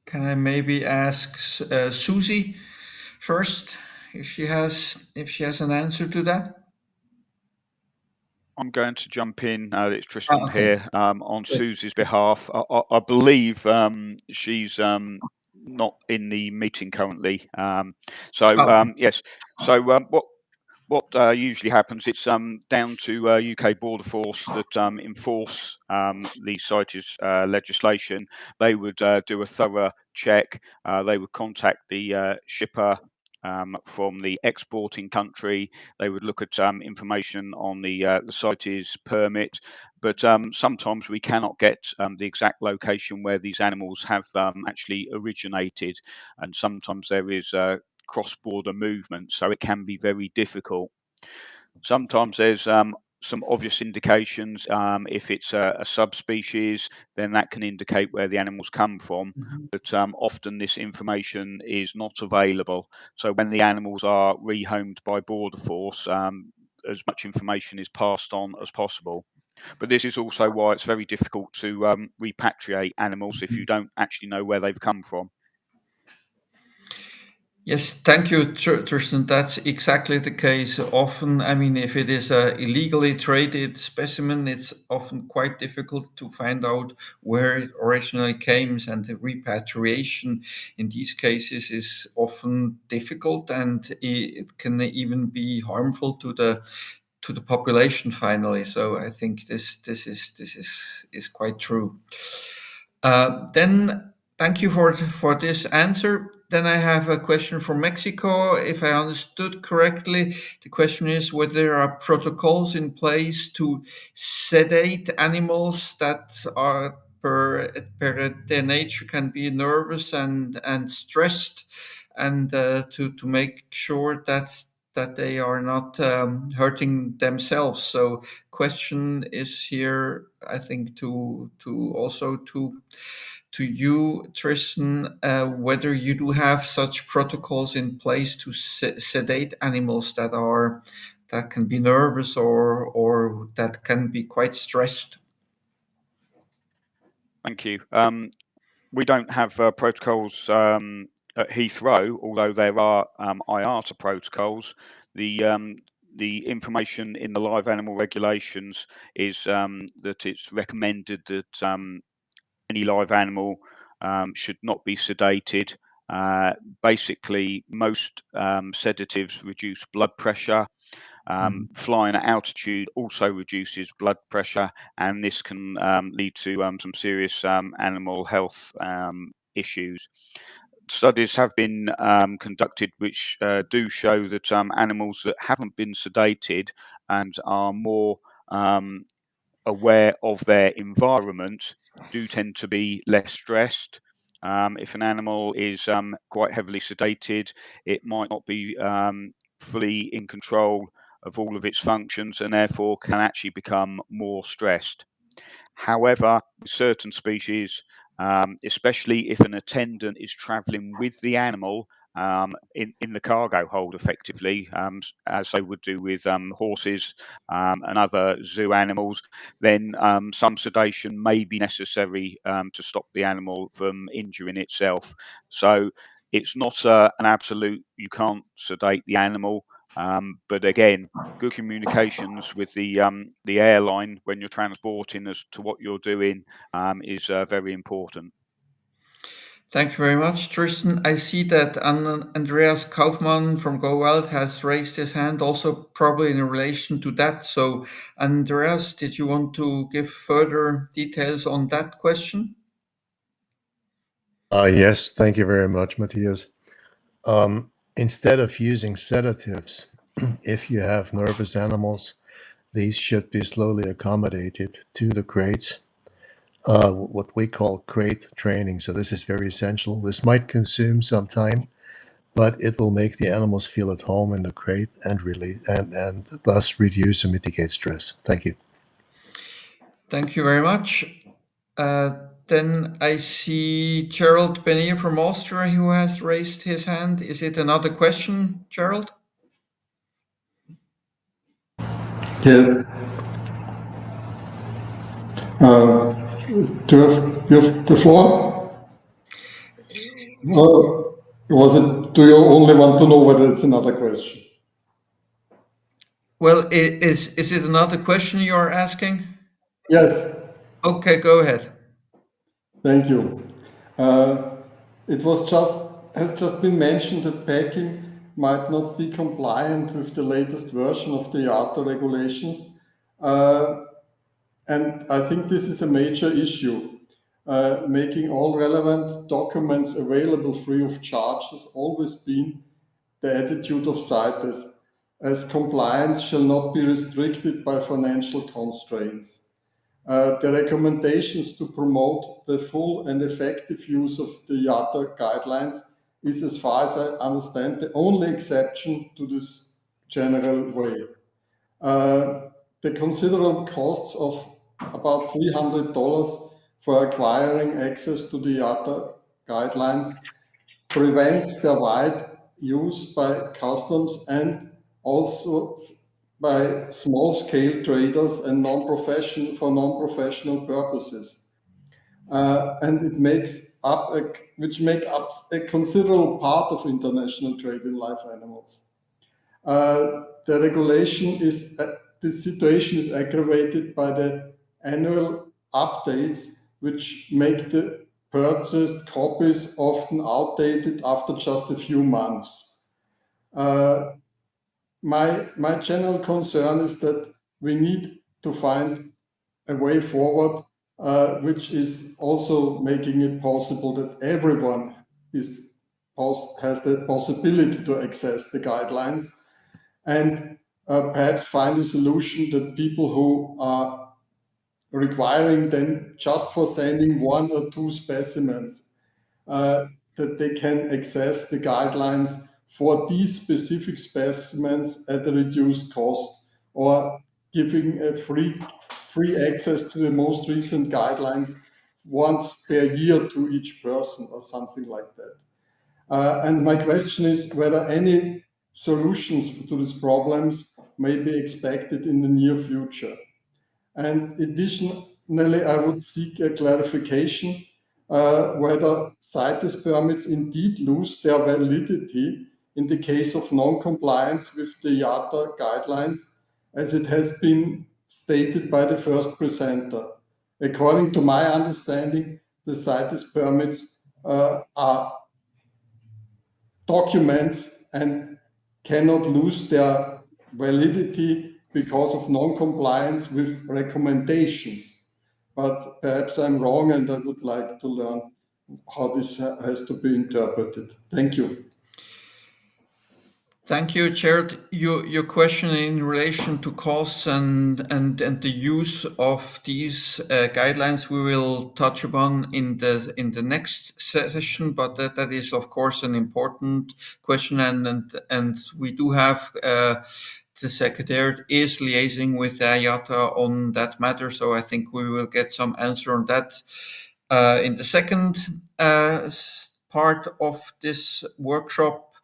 Can I maybe ask Susie first if she has an answer to that? I'm going to jump in. It's Tristan Okay. here on Susie's behalf. I believe she's not in the meeting currently. Yes. So what usually happens? It's down to UK Border Force that enforce the CITES legislation. They would do a thorough check. They would contact the shipper from the exporting country. They would look at information on the CITES permit, but sometimes we cannot get the exact location where these animals have actually originated, and sometimes there is cross-border movement, so it can be very difficult. Sometimes there's some obvious indications. If it's a subspecies, then that can indicate where the animals come from. But often this information is not available. So when the animals are rehomed by Border Force, as much information is passed on as possible. But this is also why it's very difficult to repatriate animals if you don't actually know where they've come from. Yes, thank you, Tristan. That's exactly the case. Often, I mean, if it is a illegally traded specimen, it's often quite difficult to find out where it originally came, and the repatriation in these cases is often difficult, and it can even be harmful to the population finally. So I think this is quite true. Then thank you for this answer. Then I have a question from Mexico. If I understood correctly, the question is whether there are protocols in place to sedate animals that are per their nature can be nervous and stressed, and to make sure that they are not hurting themselves. So question is here, I think, to you, Tristan, whether you do have such protocols in place to sedate animals that can be nervous or that can be quite stressed. Thank you. We don't have protocols at Heathrow, although there are IATA protocols. The information in the Live Animal Regulations is that it's recommended that any live animal should not be sedated. Basically, most sedatives reduce blood pressure. Flying at altitude also reduces blood pressure, and this can lead to some serious animal health issues. Studies have been conducted which do show that animals that haven't been sedated and are more aware of their environment do tend to be less stressed. If an animal is quite heavily sedated, it might not be fully in control of all of its functions and therefore can actually become more stressed. However, with certain species, especially if an attendant is traveling with the animal in the cargo hold effectively, as they would do with horses and other zoo animals, then some sedation may be necessary to stop the animal from injuring itself. So it's not an absolute, you can't sedate the animal, but again, good communications with the airline when you're transporting as to what you're doing is very important. Thank you very much, Tristan. I see that Andreas Kaufmann from GoWild has raised his hand, also probably in relation to that. So, Andreas, did you want to give further details on that question? Yes, thank you very much, Matthias. Instead of using sedatives, if you have nervous animals, these should be slowly accommodated to the crates, what we call crate training. So this is very essential. This might consume some time, but it will make the animals feel at home in the crate and and thus reduce and mitigate stress. Thank you. Thank you very much. Then I see Gerald Benier from Austria who has raised his hand. Is it another question, Gerald? Yeah. Do you have the floor? Do you only want to know whether it's another question? Well, is it another question you are asking? Yes. Okay, go ahead. Thank you. It has just been mentioned that packing might not be compliant with the latest version of the IATA regulations. And I think this is a major issue. Making all relevant documents available free of charge has always been the attitude of CITES, as compliance shall not be restricted by financial constraints. The recommendations to promote the full and effective use of the IATA guidelines is, as far as I understand, the only exception to this general way. the considerable costs of about $300 for acquiring access to the IATA guidelines prevents their wide use by customs and also by small-scale traders and non-professional purposes. And it makes up which make up a considerable part of international trade in live animals. The regulation is, this situation is aggravated by the annual updates, which make the purchased copies often outdated after just a few months. My general concern is that we need to find a way forward, which is also making it possible that everyone has the possibility to access the guidelines, and perhaps find a solution that people who are requiring them just for sending 1 or 2 specimens, that they can access the guidelines for these specific specimens at a reduced cost, or giving a free access to the most recent guidelines once per year to each person or something like that. And my question is whether any solutions to these problems may be expected in the near future. And additionally, I would seek a clarification whether CITES permits indeed lose their validity in the case of non-compliance with the IATA guidelines, as it has been stated by the first presenter. According to my understanding, the CITES permits are documents and cannot lose their validity because of non-compliance with recommendations. But perhaps I'm wrong, and I would like to learn how this has to be interpreted. Thank you. Thank you, Jared. Your question in relation to costs and the use of these guidelines we will touch upon in the next session, but that is of course an important question, and we do have the Secretariat is liaising with IATA on that matter, so I think we will get some answer on that in the second part of this workshop.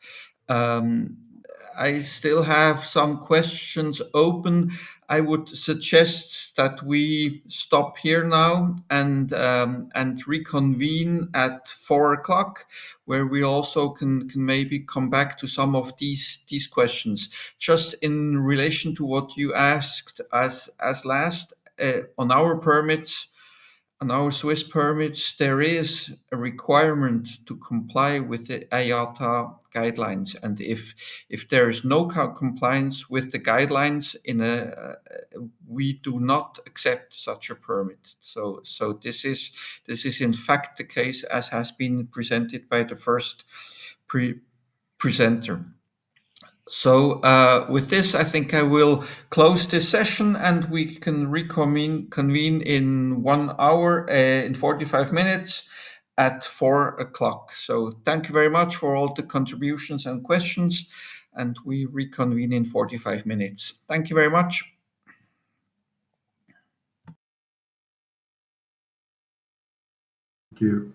I still have some questions open. I would suggest that we stop here now and reconvene at 4 o'clock, where we also can maybe come back to some of these questions. Just in relation to what you asked as last on our permits. On our Swiss permits, there is a requirement to comply with the IATA guidelines, and if there is no compliance with the guidelines, we do not accept such a permit. So this is in fact the case as has been presented by the first presenter. So with this, I think I will close this session, and we can convene in 1 hour, in 45 minutes at 4 o'clock. So thank you very much for all the contributions and questions, and we reconvene in 45 minutes. Thank you very much. Thank you.